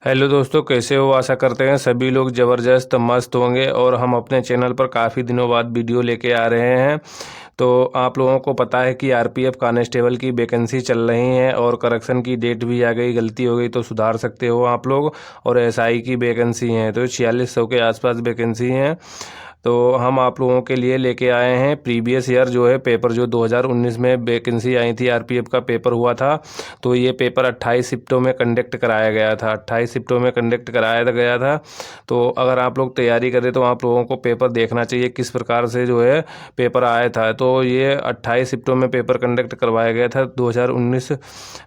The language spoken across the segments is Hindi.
हेलो दोस्तों, कैसे हो। आशा करते हैं सभी लोग ज़बरदस्त मस्त होंगे। और हम अपने चैनल पर काफ़ी दिनों बाद वीडियो लेके आ रहे हैं। तो आप लोगों को पता है कि आरपीएफ कांस्टेबल की वैकेंसी चल रही है और करेक्शन की डेट भी आ गई। गलती हो गई तो सुधार सकते हो आप लोग। और एसआई की वैकेंसी हैं तो 4600 के आसपास वैकेंसी हैं। तो हम आप लोगों के लिए लेके आए हैं प्रीवियस ईयर जो है पेपर, जो 2019 में वैकेंसी आई थी, आरपीएफ का पेपर हुआ था। तो ये पेपर 28 शिफ्टों में कंडक्ट कराया गया था। 28 शिफ्टों में कंडक्ट कराया गया था। तो अगर आप लोग तैयारी करें तो आप लोगों को पेपर देखना चाहिए किस प्रकार से जो है पेपर आया था। तो ये 28 शिफ्टों में पेपर कंडक्ट करवाया गया था। 2019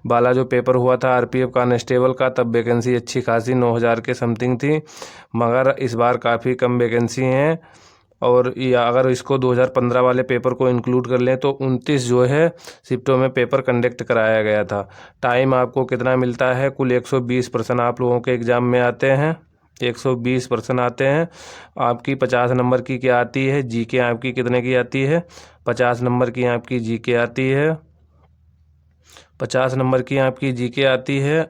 वाला जो पेपर हुआ था आरपीएफ कांस्टेबल का, तब वैकेंसी अच्छी खासी 9000 के समथिंग थी। मगर इस बार काफ़ी कम वैकेंसी हैं। और या अगर इसको 2015 वाले पेपर को इंक्लूड कर लें तो 29 जो है शिफ्टों में पेपर कंडक्ट कराया गया था। टाइम आपको कितना मिलता है? कुल 120 पर्सन आप लोगों के एग्ज़ाम में आते हैं। 120 पर्सन आते हैं। आपकी 50 नंबर की क्या आती है? जीके आपकी कितने की आती है? 50 नंबर की आपकी जीके आती है। 50 नंबर की आपकी जीके आती है।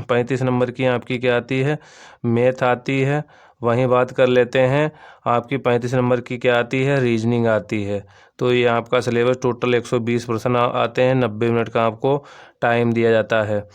35 नंबर की आपकी क्या आती है? मैथ आती है। वहीं बात कर लेते हैं, आपकी 35 नंबर की क्या आती है? रीजनिंग आती है। तो ये आपका सिलेबस टोटल 120 पर्सन आते हैं। 90 मिनट का आपको टाइम दिया जाता है।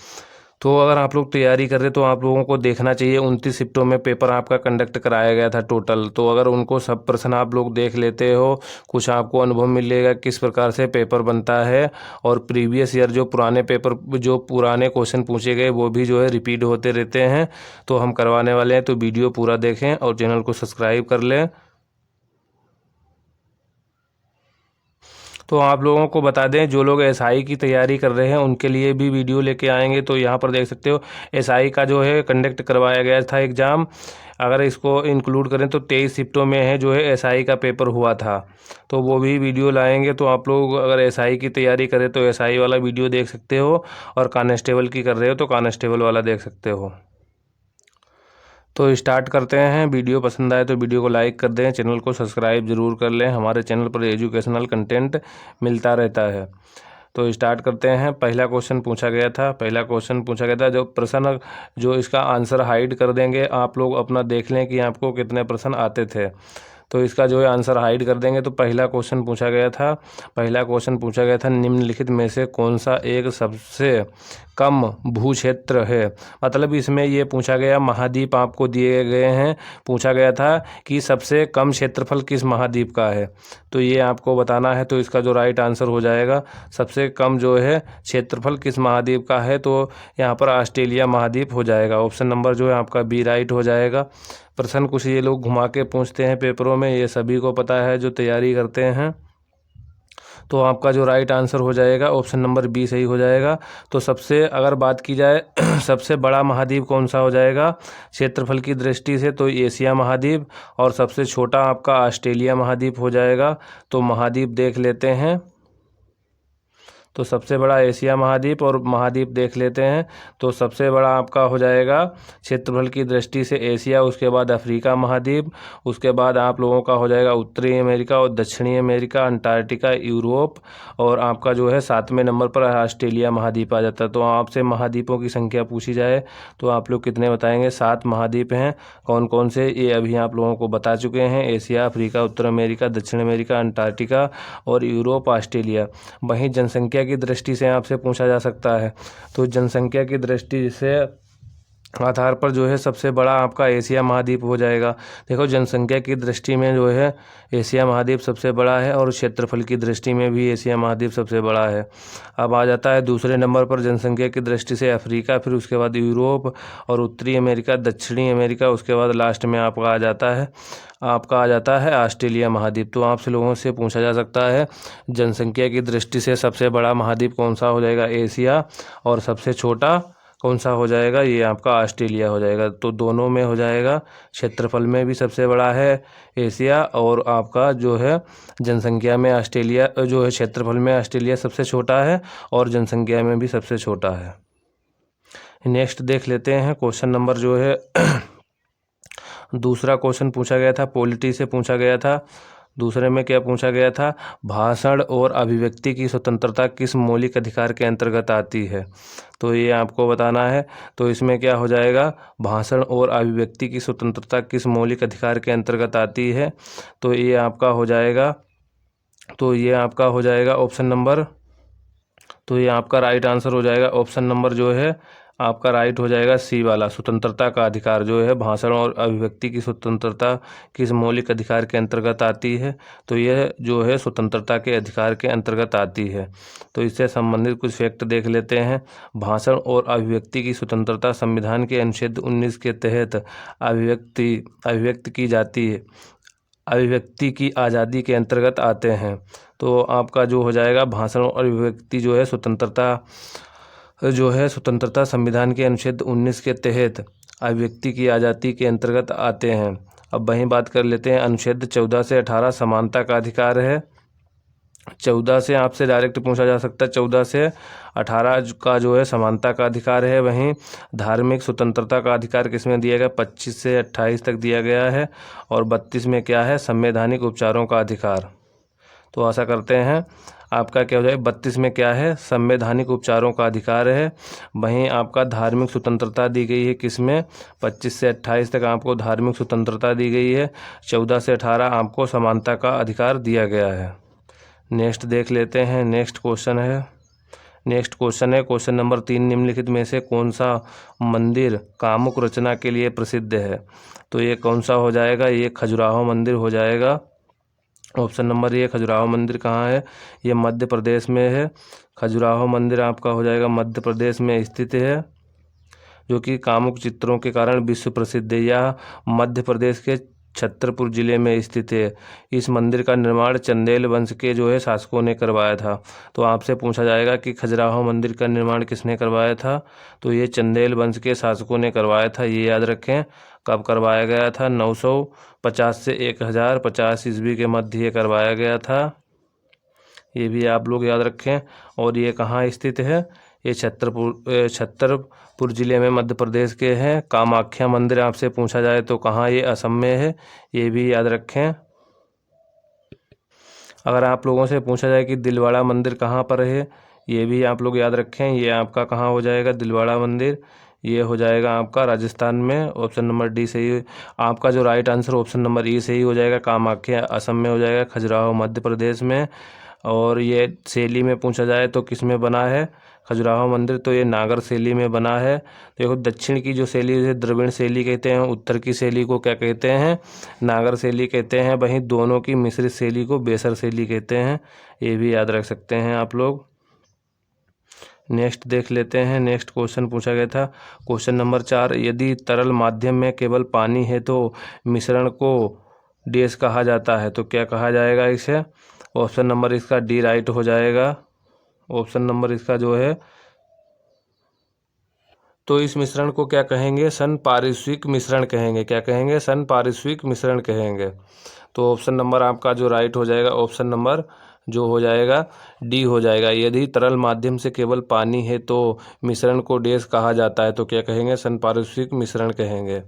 तो अगर आप लोग तैयारी कर रहे तो आप लोगों को देखना चाहिए 29 शिफ्टों में पेपर आपका कंडक्ट कराया गया था टोटल। तो अगर उनको सब प्रश्न आप लोग देख लेते हो, कुछ आपको अनुभव मिलेगा किस प्रकार से पेपर बनता है। और प्रीवियस ईयर जो पुराने पेपर, जो पुराने क्वेश्चन पूछे गए वो भी जो है रिपीट होते रहते हैं। तो हम करवाने वाले हैं, तो वीडियो पूरा देखें और चैनल को सब्सक्राइब कर लें। तो आप लोगों को बता दें, जो लोग एसआई की तैयारी कर रहे हैं उनके लिए भी वीडियो लेके आएंगे। तो यहाँ पर देख सकते हो एसआई का जो है कंडक्ट करवाया गया था एग्ज़ाम। अगर इसको इंक्लूड करें तो 23 शिफ्टों में है जो है एसआई का पेपर हुआ था। तो वो भी वीडियो लाएंगे। तो आप लोग अगर एसआई की तैयारी करें तो एसआई वाला वीडियो देख सकते हो, और कांस्टेबल की कर रहे हो तो कांस्टेबल वाला देख सकते हो। तो स्टार्ट करते हैं। वीडियो पसंद आए तो वीडियो को लाइक कर दें, चैनल को सब्सक्राइब जरूर कर लें। हमारे चैनल पर एजुकेशनल कंटेंट मिलता रहता है। तो स्टार्ट करते हैं। पहला क्वेश्चन पूछा गया था, जो प्रश्न, जो इसका आंसर हाइड कर देंगे आप लोग अपना देख लें कि आपको कितने प्रश्न आते थे। तो इसका जो है आंसर हाइड कर देंगे। तो पहला क्वेश्चन पूछा गया था निम्नलिखित में से कौन सा एक सबसे कम भू क्षेत्र है। मतलब इसमें ये पूछा गया, महाद्वीप आपको दिए गए हैं। पूछा गया था कि सबसे कम क्षेत्रफल किस महाद्वीप का है। तो ये आपको बताना है। तो इसका जो राइट आंसर हो जाएगा, सबसे कम जो है क्षेत्रफल किस महाद्वीप का है, तो यहाँ पर ऑस्ट्रेलिया महाद्वीप हो जाएगा। ऑप्शन नंबर जो है आपका बी राइट हो जाएगा। प्रश्न कुछ ये लोग घुमा के पूछते हैं पेपरों में, ये सभी को पता है जो तैयारी करते हैं। तो आपका जो राइट आंसर हो जाएगा ऑप्शन नंबर बी सही हो जाएगा। तो सबसे अगर बात की जाए सबसे बड़ा महाद्वीप कौन सा हो जाएगा क्षेत्रफल की दृष्टि से, तो एशिया महाद्वीप। और सबसे छोटा आपका ऑस्ट्रेलिया महाद्वीप हो जाएगा। तो महाद्वीप देख लेते हैं। तो सबसे बड़ा एशिया महाद्वीप, और महाद्वीप देख लेते हैं। तो सबसे बड़ा आपका हो जाएगा क्षेत्रफल की दृष्टि से एशिया, उसके बाद अफ्रीका महाद्वीप, उसके बाद आप लोगों का हो जाएगा उत्तरी अमेरिका और दक्षिणी अमेरिका, अंटार्कटिका, यूरोप, और आपका जो है 7वें नंबर पर ऑस्ट्रेलिया महाद्वीप आ जाता है। तो आपसे महाद्वीपों की संख्या पूछी जाए तो आप लोग कितने बताएंगे? 7 महाद्वीप हैं। कौन कौन से, ये अभी आप लोगों को बता चुके हैं। एशिया, अफ्रीका, उत्तर अमेरिका, दक्षिण अमेरिका, अंटार्कटिका और यूरोप, ऑस्ट्रेलिया। वहीं जनसंख्या की दृष्टि से आपसे पूछा जा सकता है। तो जनसंख्या की दृष्टि से आधार पर जो है सबसे बड़ा आपका एशिया महाद्वीप हो जाएगा। देखो जनसंख्या की दृष्टि में जो है एशिया महाद्वीप सबसे बड़ा है, और क्षेत्रफल की दृष्टि में भी एशिया महाद्वीप सबसे बड़ा है। अब आ जाता है दूसरे नंबर पर जनसंख्या की दृष्टि से अफ्रीका, फिर उसके बाद यूरोप और उत्तरी अमेरिका, दक्षिणी अमेरिका, उसके बाद लास्ट में आपका आ जाता है ऑस्ट्रेलिया महाद्वीप। तो आपसे लोगों से पूछा जा सकता है जनसंख्या की दृष्टि से सबसे बड़ा महाद्वीप कौन सा हो जाएगा? एशिया। और सबसे छोटा कौन सा हो जाएगा? ये आपका ऑस्ट्रेलिया हो जाएगा। तो दोनों में हो जाएगा। क्षेत्रफल में भी सबसे बड़ा है एशिया, और आपका जो है जनसंख्या में ऑस्ट्रेलिया, जो है क्षेत्रफल में ऑस्ट्रेलिया सबसे छोटा है, और जनसंख्या में भी सबसे छोटा है। नेक्स्ट देख लेते हैं क्वेश्चन नंबर जो है दूसरा क्वेश्चन पूछा गया था, पॉलिटी से पूछा गया था। दूसरे में क्या पूछा गया था, भाषण और अभिव्यक्ति की स्वतंत्रता किस मौलिक अधिकार के अंतर्गत आती है, तो ये आपको बताना है। तो इसमें क्या हो जाएगा, भाषण और अभिव्यक्ति की स्वतंत्रता किस मौलिक अधिकार के अंतर्गत आती है, तो ये आपका हो जाएगा, ऑप्शन नंबर, तो ये आपका राइट आंसर हो जाएगा ऑप्शन नंबर जो है आपका राइट हो जाएगा सी वाला। स्वतंत्रता का अधिकार जो है, भाषण और अभिव्यक्ति की स्वतंत्रता किस मौलिक अधिकार के अंतर्गत आती है, तो यह जो है स्वतंत्रता के अधिकार के अंतर्गत आती है। तो इससे संबंधित कुछ फैक्ट देख लेते हैं। भाषण और अभिव्यक्ति की स्वतंत्रता संविधान के अनुच्छेद 19 के तहत अभिव्यक्ति की आज़ादी के अंतर्गत आते हैं। तो आपका जो हो जाएगा, भाषण और अभिव्यक्ति जो है स्वतंत्रता संविधान के अनुच्छेद 19 के तहत अभिव्यक्ति की आज़ादी के अंतर्गत आते हैं। अब वहीं बात कर लेते हैं, अनुच्छेद 14 से 18 समानता का अधिकार है। 14 से आपसे डायरेक्ट पूछा जा सकता है, 14 से 18 का जो है समानता का अधिकार है। वहीं धार्मिक स्वतंत्रता का अधिकार किसमें दिया गया, 25 से 28 तक दिया गया है। और 32 में क्या है, संवैधानिक उपचारों का अधिकार। तो आशा करते हैं आपका क्या हो जाए, 32 में क्या है, संवैधानिक उपचारों का अधिकार है। वहीं आपका धार्मिक स्वतंत्रता दी गई है किसमें, 25 से 28 तक आपको धार्मिक स्वतंत्रता दी गई है। 14 से 18 आपको समानता का अधिकार दिया गया है। नेक्स्ट देख लेते हैं, नेक्स्ट क्वेश्चन है क्वेश्चन नंबर 3, निम्नलिखित में से कौन सा मंदिर कामुक रचना के लिए प्रसिद्ध है, तो ये कौन सा हो जाएगा, ये खजुराहो मंदिर हो जाएगा। ऑप्शन नंबर ये, खजुराहो मंदिर कहाँ है, ये मध्य प्रदेश में है। खजुराहो मंदिर आपका हो जाएगा मध्य प्रदेश में स्थित है, जो कि कामुक चित्रों के कारण विश्व प्रसिद्ध है। यह मध्य प्रदेश के छतरपुर जिले में स्थित है। इस मंदिर का निर्माण चंदेल वंश के जो है शासकों ने करवाया था। तो आपसे पूछा जाएगा कि खजुराहो मंदिर का निर्माण किसने करवाया था, तो ये चंदेल वंश के शासकों ने करवाया था। ये याद रखें, कब करवाया गया था, 950 से 1050 ईस्वी के मध्य ये करवाया गया था। ये भी आप लोग याद रखें। और ये कहाँ स्थित है, ये छतरपुर जिले में मध्य प्रदेश के हैं। कामाख्या मंदिर आपसे पूछा जाए तो कहाँ, ये असम में है, ये भी याद रखें। अगर आप लोगों से पूछा जाए कि दिलवाड़ा मंदिर कहाँ पर है, ये भी आप लोग याद रखें। ये आपका कहाँ हो जाएगा, दिलवाड़ा मंदिर, ये हो जाएगा आपका राजस्थान में। ऑप्शन नंबर डी सही, आपका जो राइट आंसर ऑप्शन नंबर ई सही हो जाएगा। कामाख्या असम में हो जाएगा, खजुराहो मध्य प्रदेश में। और ये शैली में पूछा जाए तो किस में बना है खजुराहो मंदिर, तो ये नागर शैली में बना है। देखो, दक्षिण की जो शैली है द्रविड़ शैली कहते हैं, उत्तर की शैली को क्या कहते हैं, नागर शैली कहते हैं। वहीं दोनों की मिश्रित शैली को बेसर शैली कहते हैं। ये भी याद रख सकते हैं आप लोग। नेक्स्ट देख लेते हैं, नेक्स्ट क्वेश्चन पूछा गया था क्वेश्चन नंबर 4, यदि तरल माध्यम में केवल पानी है तो मिश्रण को डैश कहा जाता है, तो क्या कहा जाएगा इसे। ऑप्शन नंबर इसका डी राइट हो जाएगा। ऑप्शन नंबर इसका जो है, तो इस मिश्रण को क्या कहेंगे, संपारिश्विक मिश्रण कहेंगे। क्या कहेंगे, संपारिश्विक मिश्रण कहेंगे। तो ऑप्शन नंबर आपका जो राइट हो जाएगा, ऑप्शन नंबर जो हो जाएगा डी हो जाएगा। यदि तरल माध्यम से केवल पानी है तो मिश्रण को डैश कहा जाता है, तो क्या कहेंगे, संपारिश्विक मिश्रण कहेंगे।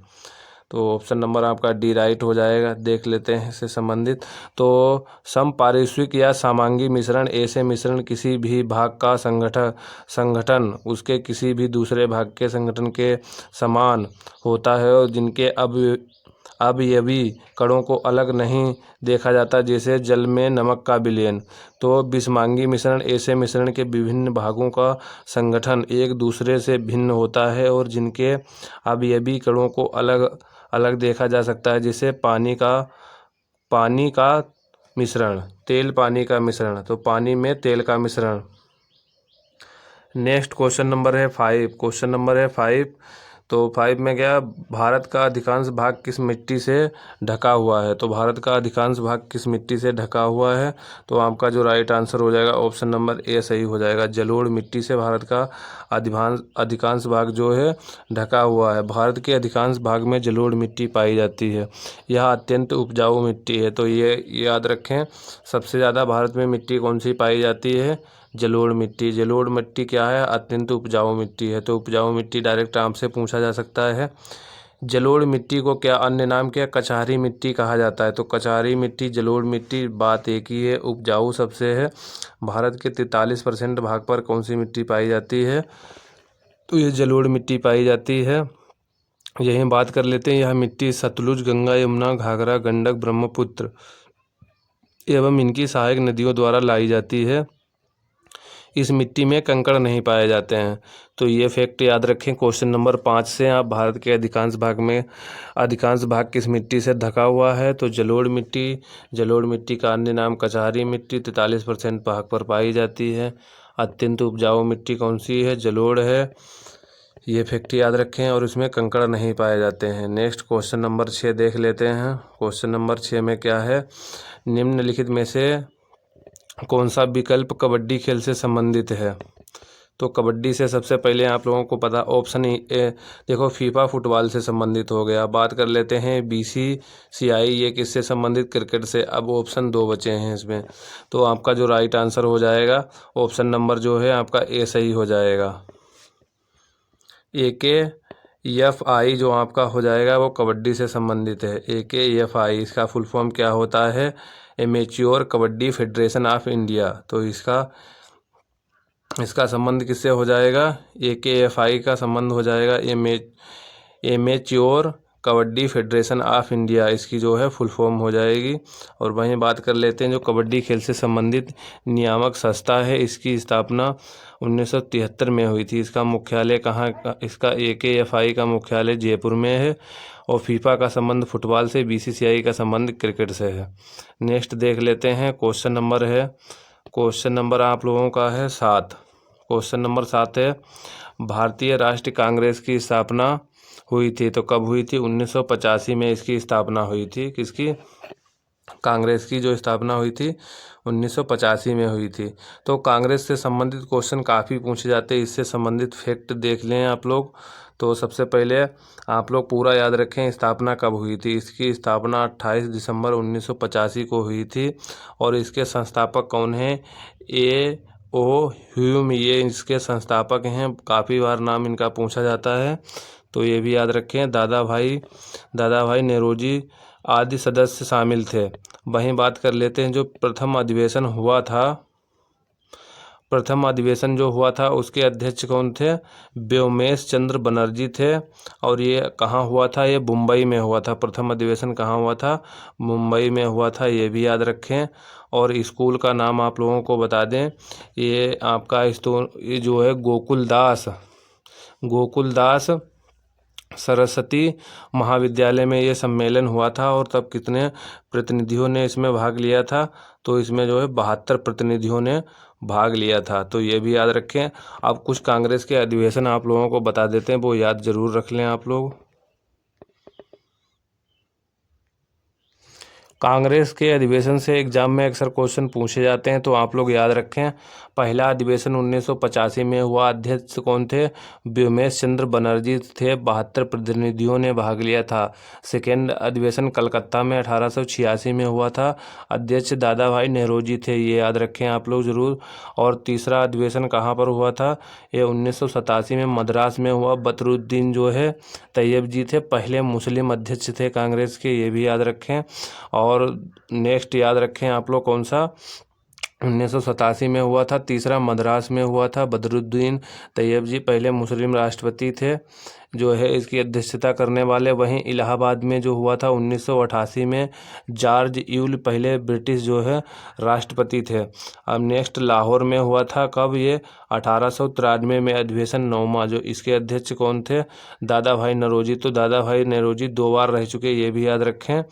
तो ऑप्शन नंबर आपका डी राइट हो जाएगा। देख लेते हैं इससे संबंधित। तो समपारिश्विक या समांगी मिश्रण ऐसे मिश्रण किसी भी भाग का संगठन उसके किसी भी दूसरे भाग के संगठन के समान होता है और जिनके अवयवी कणों को अलग नहीं देखा जाता, जैसे जल में नमक का विलयन। तो विषमांगी मिश्रण ऐसे मिश्रण के विभिन्न भागों का संगठन एक दूसरे से भिन्न होता है और जिनके अवयवी कणों को अलग अलग देखा जा सकता है, जैसे पानी का मिश्रण, तेल पानी का मिश्रण, तो पानी में तेल का मिश्रण। नेक्स्ट क्वेश्चन नंबर है 5। तो 5 में क्या, भारत का अधिकांश भाग किस मिट्टी से ढका हुआ है, तो भारत का अधिकांश भाग किस मिट्टी से ढका हुआ है, तो आपका जो राइट आंसर हो जाएगा ऑप्शन नंबर ए सही हो जाएगा। जलोढ़ मिट्टी से भारत का अधिकांश भाग जो है ढका हुआ है। भारत के अधिकांश भाग में जलोढ़ मिट्टी पाई जाती है। यह अत्यंत उपजाऊ मिट्टी है, तो ये याद रखें। सबसे ज़्यादा भारत में मिट्टी कौन सी पाई जाती है, जलोढ़ मिट्टी। जलोढ़ मिट्टी क्या है, अत्यंत उपजाऊ मिट्टी है। तो उपजाऊ मिट्टी डायरेक्ट आपसे पूछा जा सकता है। जलोढ़ मिट्टी को क्या अन्य नाम क्या कचहरी मिट्टी कहा जाता है? तो कचहरी मिट्टी, जलोढ़ मिट्टी, बात एक ही है, उपजाऊ सबसे है। भारत के 43% भाग पर कौन सी मिट्टी पाई जाती है? तो ये जलोढ़ मिट्टी पाई जाती है। यही बात कर लेते हैं। यह मिट्टी सतलुज, गंगा, यमुना, घाघरा, गंडक, ब्रह्मपुत्र एवं इनकी सहायक नदियों द्वारा लाई जाती है। इस मिट्टी में कंकड़ नहीं पाए जाते हैं। तो ये फैक्ट याद रखें। क्वेश्चन नंबर 5 से आप भारत के अधिकांश भाग किस मिट्टी से ढका हुआ है? तो जलोढ़ मिट्टी। जलोढ़ मिट्टी का अन्य नाम कचहरी मिट्टी 43% भाग पर पाई जाती है। अत्यंत उपजाऊ मिट्टी कौन सी है? जलोढ़ है। ये फैक्ट याद रखें और इसमें कंकड़ नहीं पाए जाते हैं। नेक्स्ट क्वेश्चन नंबर 6 देख लेते हैं। क्वेश्चन नंबर 6 में क्या है? निम्नलिखित में से कौन सा विकल्प कबड्डी खेल से संबंधित है? तो कबड्डी से सबसे पहले आप लोगों को पता ऑप्शन ए देखो, फीफा फुटबॉल से संबंधित हो गया। बात कर लेते हैं BCCI, ये किससे संबंधित? क्रिकेट से। अब ऑप्शन 2 बचे हैं इसमें, तो आपका जो राइट आंसर हो जाएगा ऑप्शन नंबर जो है आपका ए सही हो जाएगा। AKFI जो आपका हो जाएगा वो कबड्डी से संबंधित है। AKFI इसका फुल फॉर्म क्या होता है? Amateur kabaddi federation of India. तो इसका संबंध किससे हो जाएगा? AKFI का संबंध हो जाएगा amateur kabaddi federation of India, इसकी जो है फुल फॉर्म हो जाएगी। और वहीं बात कर लेते हैं जो कबड्डी खेल से संबंधित नियामक संस्था है, इसकी स्थापना 1973 में हुई थी। इसका मुख्यालय कहाँ? इसका AKFI का मुख्यालय जयपुर में है। और फीफा का संबंध फुटबॉल से, BCCI का संबंध क्रिकेट से है। नेक्स्ट देख लेते हैं। क्वेश्चन नंबर आप लोगों का है 7। क्वेश्चन नंबर 7 है, भारतीय राष्ट्रीय कांग्रेस की स्थापना हुई थी। तो कब हुई थी? 1985 में इसकी स्थापना हुई थी। किसकी? कांग्रेस की जो स्थापना हुई थी 1985 में हुई थी। तो कांग्रेस से संबंधित क्वेश्चन काफ़ी पूछे जाते हैं, इससे संबंधित फैक्ट देख लें आप लोग। तो सबसे पहले आप लोग पूरा याद रखें, स्थापना कब हुई थी। इसकी स्थापना 28 दिसंबर 1985 को हुई थी। और इसके संस्थापक कौन हैं? A.O. ह्यूम, ये इसके संस्थापक हैं। काफ़ी बार नाम इनका पूछा जाता है, तो ये भी याद रखें। दादा भाई नेहरूजी आदि सदस्य शामिल थे। वहीं बात कर लेते हैं जो प्रथम अधिवेशन जो हुआ था उसके अध्यक्ष कौन थे? व्योमेश चंद्र बनर्जी थे। और ये कहाँ हुआ था? ये मुंबई में हुआ था। प्रथम अधिवेशन कहाँ हुआ था? मुंबई में हुआ था, ये भी याद रखें। और स्कूल का नाम आप लोगों को बता दें, ये आपका ये जो है गोकुलदास सरस्वती महाविद्यालय में ये सम्मेलन हुआ था। और तब कितने प्रतिनिधियों ने इसमें भाग लिया था? तो इसमें जो है 72 प्रतिनिधियों ने भाग लिया था। तो ये भी याद रखें। अब कुछ कांग्रेस के अधिवेशन आप लोगों को बता देते हैं, वो याद जरूर रख लें आप लोग। कांग्रेस के अधिवेशन से एग्जाम में अक्सर क्वेश्चन पूछे जाते हैं, तो आप लोग याद रखें। पहला अधिवेशन 1985 में हुआ। अध्यक्ष कौन थे? व्योमेश चंद्र बनर्जी थे। 72 प्रतिनिधियों ने भाग लिया था। सेकेंड अधिवेशन कलकत्ता में 1886 में हुआ था। अध्यक्ष दादा भाई नेहरूजी थे, ये याद रखें आप लोग ज़रूर। और तीसरा अधिवेशन कहाँ पर हुआ था? ये 1987 में मद्रास में हुआ। बदरुद्दीन जो है तैयब जी थे, पहले मुस्लिम अध्यक्ष थे कांग्रेस के, ये भी याद रखें। और नेक्स्ट याद रखें आप लोग कौन सा? 1987 में हुआ था। तीसरा मद्रास में हुआ था। बदरुद्दीन तैयब जी पहले मुस्लिम राष्ट्रपति थे जो है इसकी अध्यक्षता करने वाले। वहीं इलाहाबाद में जो हुआ था 1988 में, जॉर्ज यूल पहले ब्रिटिश जो है राष्ट्रपति थे। अब नेक्स्ट लाहौर में हुआ था। कब? ये 1893 में अधिवेशन 9वां, जो इसके अध्यक्ष कौन थे? दादा भाई नौरोजी। तो दादा भाई नौरोजी 2 बार रह चुके, ये भी याद रखें।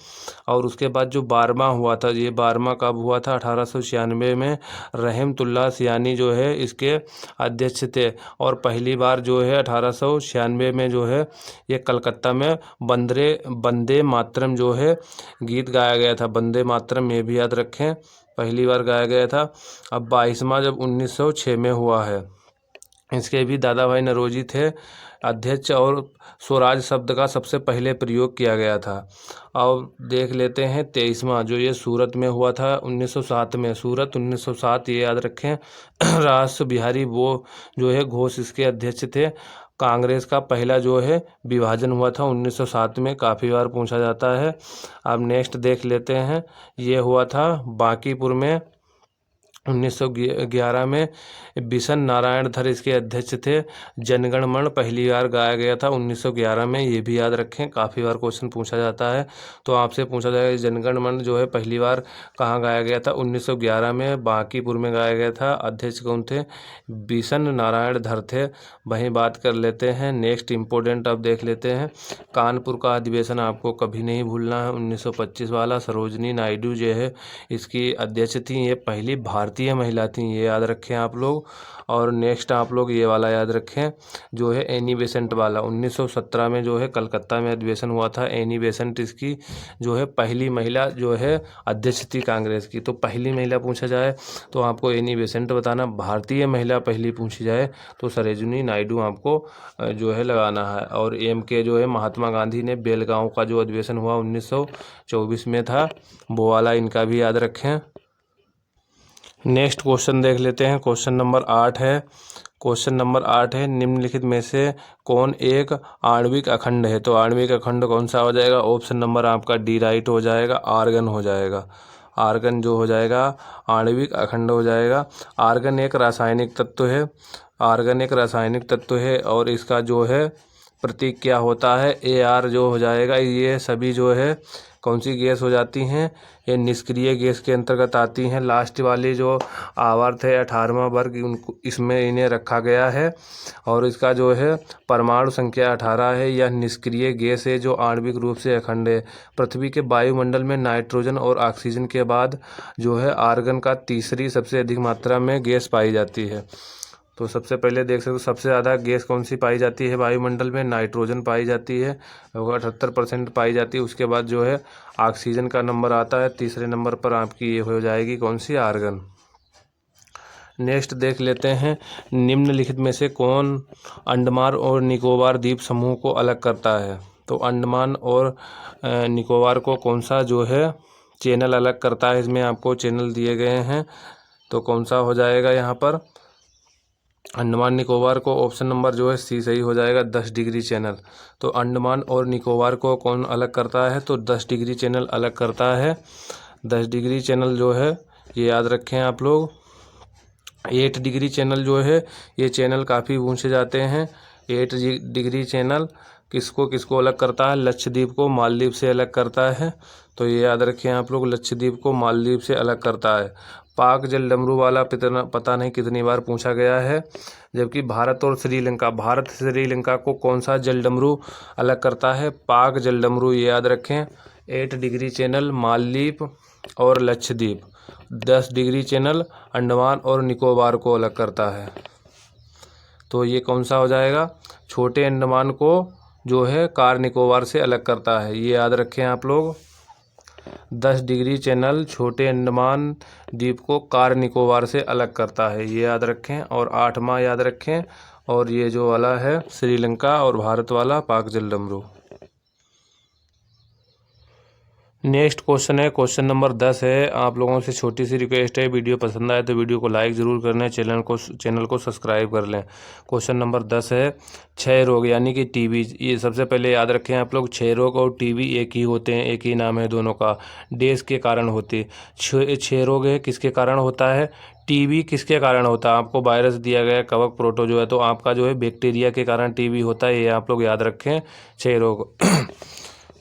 और उसके बाद जो 12वां हुआ था, ये 12वां कब हुआ था? 1896 में। रहमतुल्लाह सियानी जो है इसके अध्यक्ष थे। और पहली बार जो है 1896 में जो है ये कलकत्ता में वंदे मातरम जो है गीत गाया गया था। वंदे मातरम, ये भी याद रखें, पहली बार गाया गया था। अब 22वां जब 1906 में हुआ है, इसके भी दादा भाई नौरोजी थे अध्यक्ष। और स्वराज शब्द का सबसे पहले प्रयोग किया गया था। और देख लेते हैं 23वां, जो ये सूरत में हुआ था 1907 में। सूरत 1907, ये याद रखें। रास बिहारी वो जो है घोष इसके अध्यक्ष थे। कांग्रेस का पहला जो है विभाजन हुआ था 1907 में, काफ़ी बार पूछा जाता है। अब नेक्स्ट देख लेते हैं, ये हुआ था बांकीपुर में 1911 में। बिशन नारायण धर इसके अध्यक्ष थे। जनगण मन पहली बार गाया गया था 1911 में, ये भी याद रखें, काफ़ी बार क्वेश्चन पूछा जाता है। तो आपसे पूछा जाएगा जनगण मन जो है पहली बार कहाँ गाया गया था, 1911 में बांकीपुर में गाया गया था। अध्यक्ष कौन थे, बिशन नारायण धर थे। वहीं बात कर लेते हैं नेक्स्ट इम्पोर्टेंट, अब देख लेते हैं कानपुर का अधिवेशन, आपको कभी नहीं भूलना है, 1925 वाला। सरोजनी नायडू जो है इसकी अध्यक्ष थी, ये पहली भारतीय महिला थी, ये याद रखें आप लोग। और नेक्स्ट आप लोग ये वाला याद रखें जो है एनी बेसेंट वाला, 1917 में जो है कलकत्ता में अधिवेशन हुआ था। एनी बेसेंट इसकी जो है पहली महिला जो है अध्यक्ष थी कांग्रेस की। तो पहली महिला पूछा जाए तो आपको एनी बेसेंट बताना, भारतीय महिला पहली पूछी जाए तो सरोजिनी नायडू आपको जो है लगाना है। और एम के जो है महात्मा गांधी ने बेलगांव का जो अधिवेशन हुआ 1924 में था, वो वाला इनका भी याद रखें। नेक्स्ट क्वेश्चन देख लेते हैं, क्वेश्चन नंबर 8 है। क्वेश्चन नंबर 8 है, निम्नलिखित में से कौन एक आणविक अखंड है। तो आणविक अखंड कौन सा हो जाएगा, ऑप्शन नंबर आपका डी राइट हो जाएगा, आर्गन हो जाएगा। आर्गन जो हो जाएगा आणविक अखंड हो जाएगा। आर्गन एक रासायनिक तत्व है, आर्गन एक रासायनिक तत्व है और इसका जो है प्रतीक क्या होता है, AR जो हो जाएगा। ये सभी जो है कौन सी गैस हो जाती हैं, ये निष्क्रिय गैस के अंतर्गत आती हैं। लास्ट वाली जो आवर्त है 18वां वर्ग, उनको इसमें इन्हें रखा गया है। और इसका जो है परमाणु संख्या 18 है। यह निष्क्रिय गैस है जो आणविक रूप से अखंड है। पृथ्वी के वायुमंडल में नाइट्रोजन और ऑक्सीजन के बाद जो है आर्गन का तीसरी सबसे अधिक मात्रा में गैस पाई जाती है। तो सबसे पहले देख सकते हो सबसे ज़्यादा गैस कौन सी पाई जाती है वायुमंडल में, नाइट्रोजन पाई जाती है, 78% पाई जाती है। उसके बाद जो है ऑक्सीजन का नंबर आता है, तीसरे नंबर पर आपकी ये हो जाएगी कौन सी, आर्गन। नेक्स्ट देख लेते हैं, निम्नलिखित में से कौन अंडमान और निकोबार द्वीप समूह को अलग करता है। तो अंडमान और निकोबार को कौन सा जो है चैनल अलग करता है, इसमें आपको चैनल दिए गए हैं। तो कौन सा हो जाएगा यहाँ पर, अंडमान निकोबार को ऑप्शन नंबर जो है सी सही हो जाएगा, 10 डिग्री चैनल। तो अंडमान और निकोबार को कौन अलग करता है, तो 10 डिग्री चैनल अलग करता है। 10 डिग्री चैनल जो है ये याद रखें आप लोग। 8 डिग्री चैनल जो है ये चैनल काफ़ी पूछे जाते हैं। 8 डिग्री चैनल किसको किसको अलग करता है, लक्षद्वीप को मालदीव से अलग करता है। तो ये याद रखें आप लोग, लक्षद्वीप को मालदीव से अलग करता है। पाक जल डमरू वाला पता नहीं कितनी बार पूछा गया है। जबकि भारत और श्रीलंका, भारत श्रीलंका को कौन सा जल डमरू अलग करता है, पाक जल डमरू, ये याद रखें। 8 डिग्री चैनल मालदीव और लक्षद्वीप, 10 डिग्री चैनल अंडमान और निकोबार को अलग करता है। तो ये कौन सा हो जाएगा, छोटे अंडमान को जो है कार निकोबार से अलग करता है, ये याद रखें आप लोग। 10 डिग्री चैनल छोटे अंडमान द्वीप को कार निकोबार से अलग करता है, ये याद रखें। और 8वां याद रखें, और ये जो वाला है श्रीलंका और भारत वाला पाक जल डमरू। नेक्स्ट क्वेश्चन है, क्वेश्चन नंबर 10 है। आप लोगों से छोटी सी रिक्वेस्ट है, वीडियो पसंद आए तो वीडियो को लाइक ज़रूर करना, चैनल को सब्सक्राइब कर लें। क्वेश्चन नंबर 10 है, क्षय रोग यानी कि टीबी। ये सबसे पहले याद रखें आप लोग, क्षय रोग और टीबी एक ही होते हैं, एक ही नाम है दोनों का, देश के कारण होते। क्षय रोग है किसके कारण होता है, टीबी किसके कारण होता है, आपको वायरस दिया गया है कवक प्रोटो जो है, तो आपका जो है बैक्टीरिया के कारण टीबी होता है, ये आप लोग याद रखें, क्षय रोग।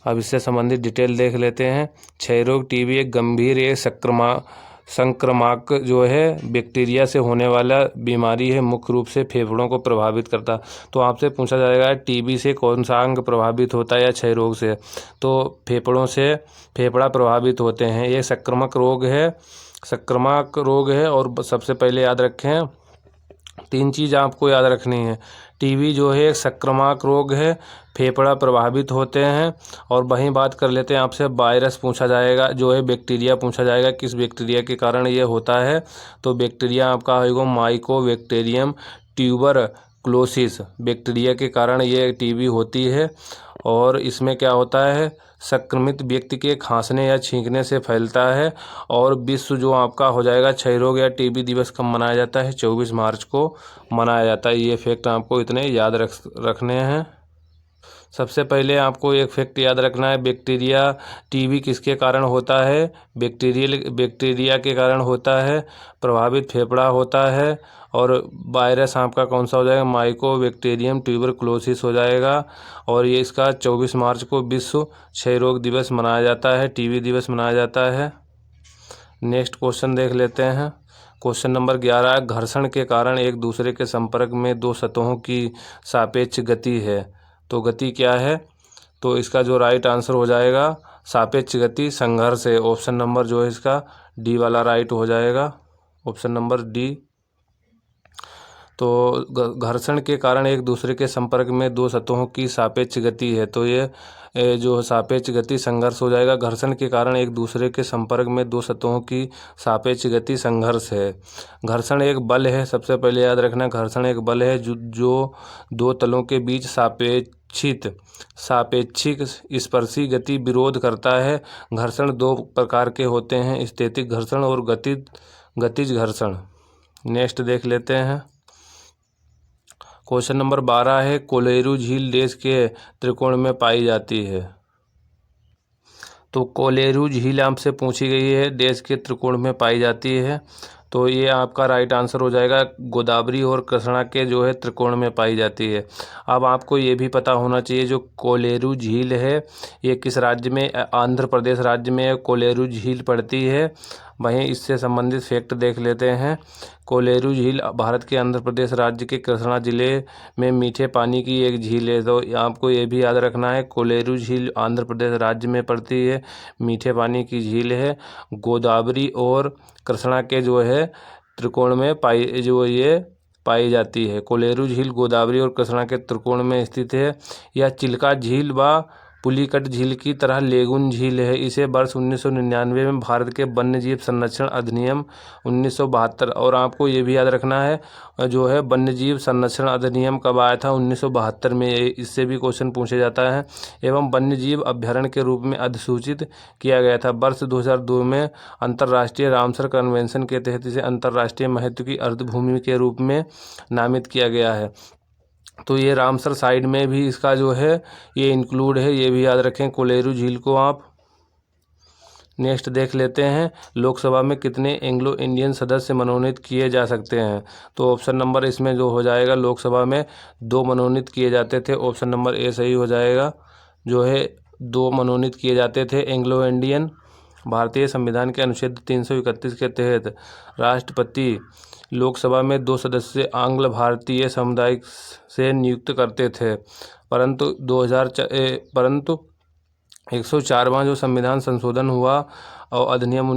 अब इससे संबंधित डिटेल देख लेते हैं। क्षय रोग टीबी एक गंभीर संक्रामक जो है बैक्टीरिया से होने वाला बीमारी है, मुख्य रूप से फेफड़ों को प्रभावित करता। तो आपसे पूछा जाएगा टीबी से कौन सा अंग प्रभावित होता है या क्षय रोग से, तो फेफड़ों से फेफड़ा प्रभावित होते हैं। ये संक्रामक रोग है, संक्रामक रोग है। और सबसे पहले याद रखें 3 चीज़ आपको याद रखनी है, टीबी जो है एक संक्रामक रोग है, फेफड़ा प्रभावित होते हैं। और वहीं बात कर लेते हैं, आपसे वायरस पूछा जाएगा जो है, बैक्टीरिया पूछा जाएगा, किस बैक्टीरिया के कारण ये होता है। तो बैक्टीरिया आपका होगा माइकोबैक्टीरियम क्लोसिस बैक्टीरिया के कारण ये टीबी होती है। और इसमें क्या होता है, संक्रमित व्यक्ति के खांसने या छींकने से फैलता है। और विश्व जो आपका हो जाएगा क्षय रोग या टीबी दिवस कब मनाया जाता है, 24 मार्च को मनाया जाता है। ये फैक्ट आपको इतने याद रखने हैं। सबसे पहले आपको एक फैक्ट याद रखना है, बैक्टीरिया टीबी किसके कारण होता है, बैक्टीरिया के कारण होता है। प्रभावित फेफड़ा होता है। और वायरस आपका कौन सा हो जाएगा, माइकोबैक्टीरियम ट्यूबरकुलोसिस हो जाएगा। और ये इसका 24 मार्च को विश्व क्षय रोग दिवस मनाया जाता है, टीबी दिवस मनाया जाता है। नेक्स्ट क्वेश्चन देख लेते हैं। क्वेश्चन नंबर 11, घर्षण के कारण एक दूसरे के संपर्क में दो सतहों की सापेक्ष गति है, तो गति क्या है। तो इसका जो राइट आंसर हो जाएगा सापेक्ष गति संघर्ष है। ऑप्शन नंबर जो है इसका डी वाला राइट हो जाएगा, ऑप्शन नंबर डी। तो घर्षण के कारण एक दूसरे के संपर्क में दो सतहों की सापेक्ष गति है, तो ये जो सापेक्ष गति संघर्ष हो जाएगा। घर्षण के कारण एक दूसरे के संपर्क में दो सतहों की सापेक्ष गति संघर्ष है। घर्षण एक बल है, सबसे पहले याद रखना, घर्षण एक बल है जो दो तलों के बीच सापेक्षिक स्पर्शी गति विरोध करता है। घर्षण दो प्रकार के होते हैं, स्थैतिक घर्षण और गतिज घर्षण। नेक्स्ट देख लेते हैं। क्वेश्चन नंबर 12 है, कोलेरू झील देश के त्रिकोण में पाई जाती है। तो कोलेरू झील आपसे पूछी गई है, देश के त्रिकोण में पाई जाती है, तो ये आपका राइट आंसर हो जाएगा गोदावरी और कृष्णा के जो है त्रिकोण में पाई जाती है। अब आपको ये भी पता होना चाहिए जो कोलेरू झील है ये किस राज्य में, आंध्र प्रदेश राज्य में कोलेरू झील पड़ती है। वहीं इससे संबंधित फैक्ट देख लेते हैं। कोलेरू झील भारत के आंध्र प्रदेश राज्य के कृष्णा जिले में मीठे पानी की एक झील है, तो आपको ये भी याद रखना है कोलेरू झील आंध्र प्रदेश राज्य में पड़ती है, मीठे पानी की झील है। गोदावरी और कृष्णा के जो है त्रिकोण में पाई जाती है। कोलेरू झील गोदावरी और कृष्णा के त्रिकोण में स्थित है। यह चिल्का झील व पुलिकट झील की तरह लेगुन झील है। इसे वर्ष 1999 में भारत के वन्य जीव संरक्षण अधिनियम 1972, और आपको ये भी याद रखना है जो है वन्य जीव संरक्षण अधिनियम कब आया था, 1972 में, इससे भी क्वेश्चन पूछा जाता है। एवं वन्य जीव अभ्यारण्य के रूप में अधिसूचित किया गया था। वर्ष 2002 में अंतर्राष्ट्रीय रामसर कन्वेंशन के तहत इसे अंतर्राष्ट्रीय महत्व की अर्धभूमि के रूप में नामित किया गया है। तो ये रामसर साइड में भी इसका जो है ये इंक्लूड है, ये भी याद रखें कोलेरू झील को आप। नेक्स्ट देख लेते हैं, लोकसभा में कितने एंग्लो इंडियन सदस्य मनोनीत किए जा सकते हैं। तो ऑप्शन नंबर इसमें जो हो जाएगा, लोकसभा में 2 मनोनीत किए जाते थे, ऑप्शन नंबर ए सही हो जाएगा, जो है 2 मनोनीत किए जाते थे एंग्लो इंडियन। भारतीय संविधान के अनुच्छेद 331 के तहत राष्ट्रपति लोकसभा में 2 सदस्य आंग्ल भारतीय समुदाय से नियुक्त करते थे, परंतु 104वां जो संविधान संशोधन हुआ और अधिनियम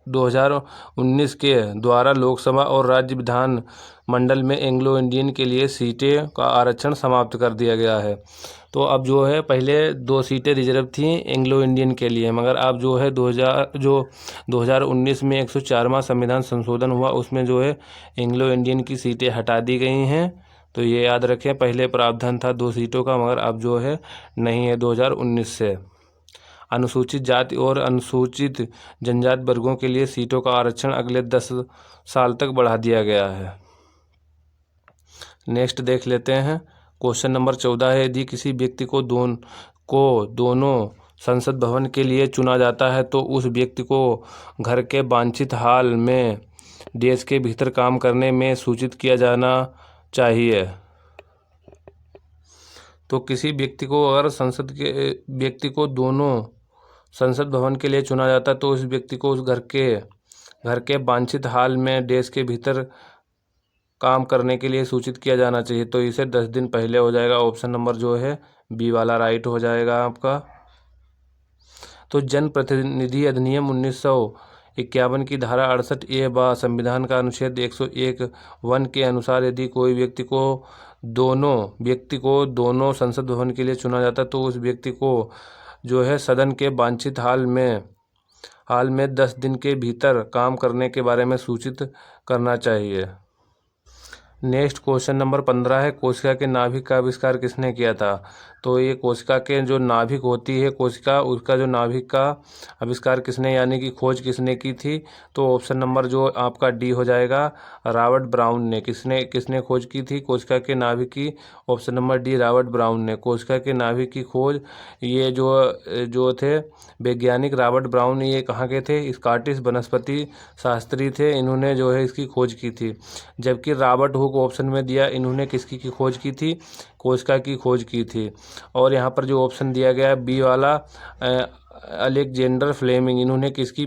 2019 के द्वारा लोकसभा और राज्य विधान मंडल में एंग्लो इंडियन के लिए सीटें का आरक्षण समाप्त कर दिया गया है। तो अब जो है पहले 2 सीटें रिजर्व थी एंग्लो इंडियन के लिए, मगर अब जो है 2019 में 104वां संविधान संशोधन हुआ, उसमें जो है एंग्लो इंडियन की सीटें हटा दी गई हैं। तो ये याद रखें, पहले प्रावधान था 2 सीटों का, मगर अब जो है नहीं है 2019 से। अनुसूचित जाति और अनुसूचित जनजाति वर्गों के लिए सीटों का आरक्षण अगले 10 साल तक बढ़ा दिया गया है। नेक्स्ट देख लेते हैं। क्वेश्चन नंबर 14 है, यदि किसी व्यक्ति को दोनों संसद भवन के लिए चुना जाता है तो उस व्यक्ति को घर के वांछित हाल में देश के भीतर काम करने में सूचित किया जाना चाहिए। तो किसी व्यक्ति को अगर व्यक्ति को दोनों संसद भवन के लिए चुना जाता है तो उस व्यक्ति को उस घर के वांछित हाल में देश के भीतर काम करने के लिए सूचित किया जाना चाहिए। तो इसे 10 दिन पहले हो जाएगा, ऑप्शन नंबर जो है बी वाला राइट हो जाएगा आपका। तो जन प्रतिनिधि अधिनियम 1951 की धारा 68A व संविधान का अनुच्छेद 101(1) के अनुसार यदि कोई व्यक्ति को दोनों संसद भवन के लिए चुना जाता है तो उस व्यक्ति को जो है सदन के वांछित हाल में 10 दिन के भीतर काम करने के बारे में सूचित करना चाहिए। नेक्स्ट क्वेश्चन नंबर 15 है, कोशिका के नाभिक का आविष्कार किसने किया था? तो ये कोशिका के जो नाभिक होती है कोशिका, उसका जो नाभिक का आविष्कार किसने यानी कि खोज किसने की थी? तो ऑप्शन नंबर जो आपका डी हो जाएगा, रॉबर्ट ब्राउन ने। किसने किसने खोज की थी कोशिका के नाभिक की? Option number D, Robert brown ने। कोशिका के नाभिक की खोज ये जो जो थे वैज्ञानिक रॉबर्ट ब्राउन, ये कहाँ के थे? स्कॉटिश वनस्पति शास्त्री थे, इन्होंने जो है इसकी खोज की थी। जबकि रॉबर्ट हुक ऑप्शन में दिया, इन्होंने किसकी की खोज की थी? कोशिका की खोज की थी। और यहाँ पर जो ऑप्शन दिया गया है बी वाला, अलेक्जेंडर फ्लेमिंग, इन्होंने किसकी?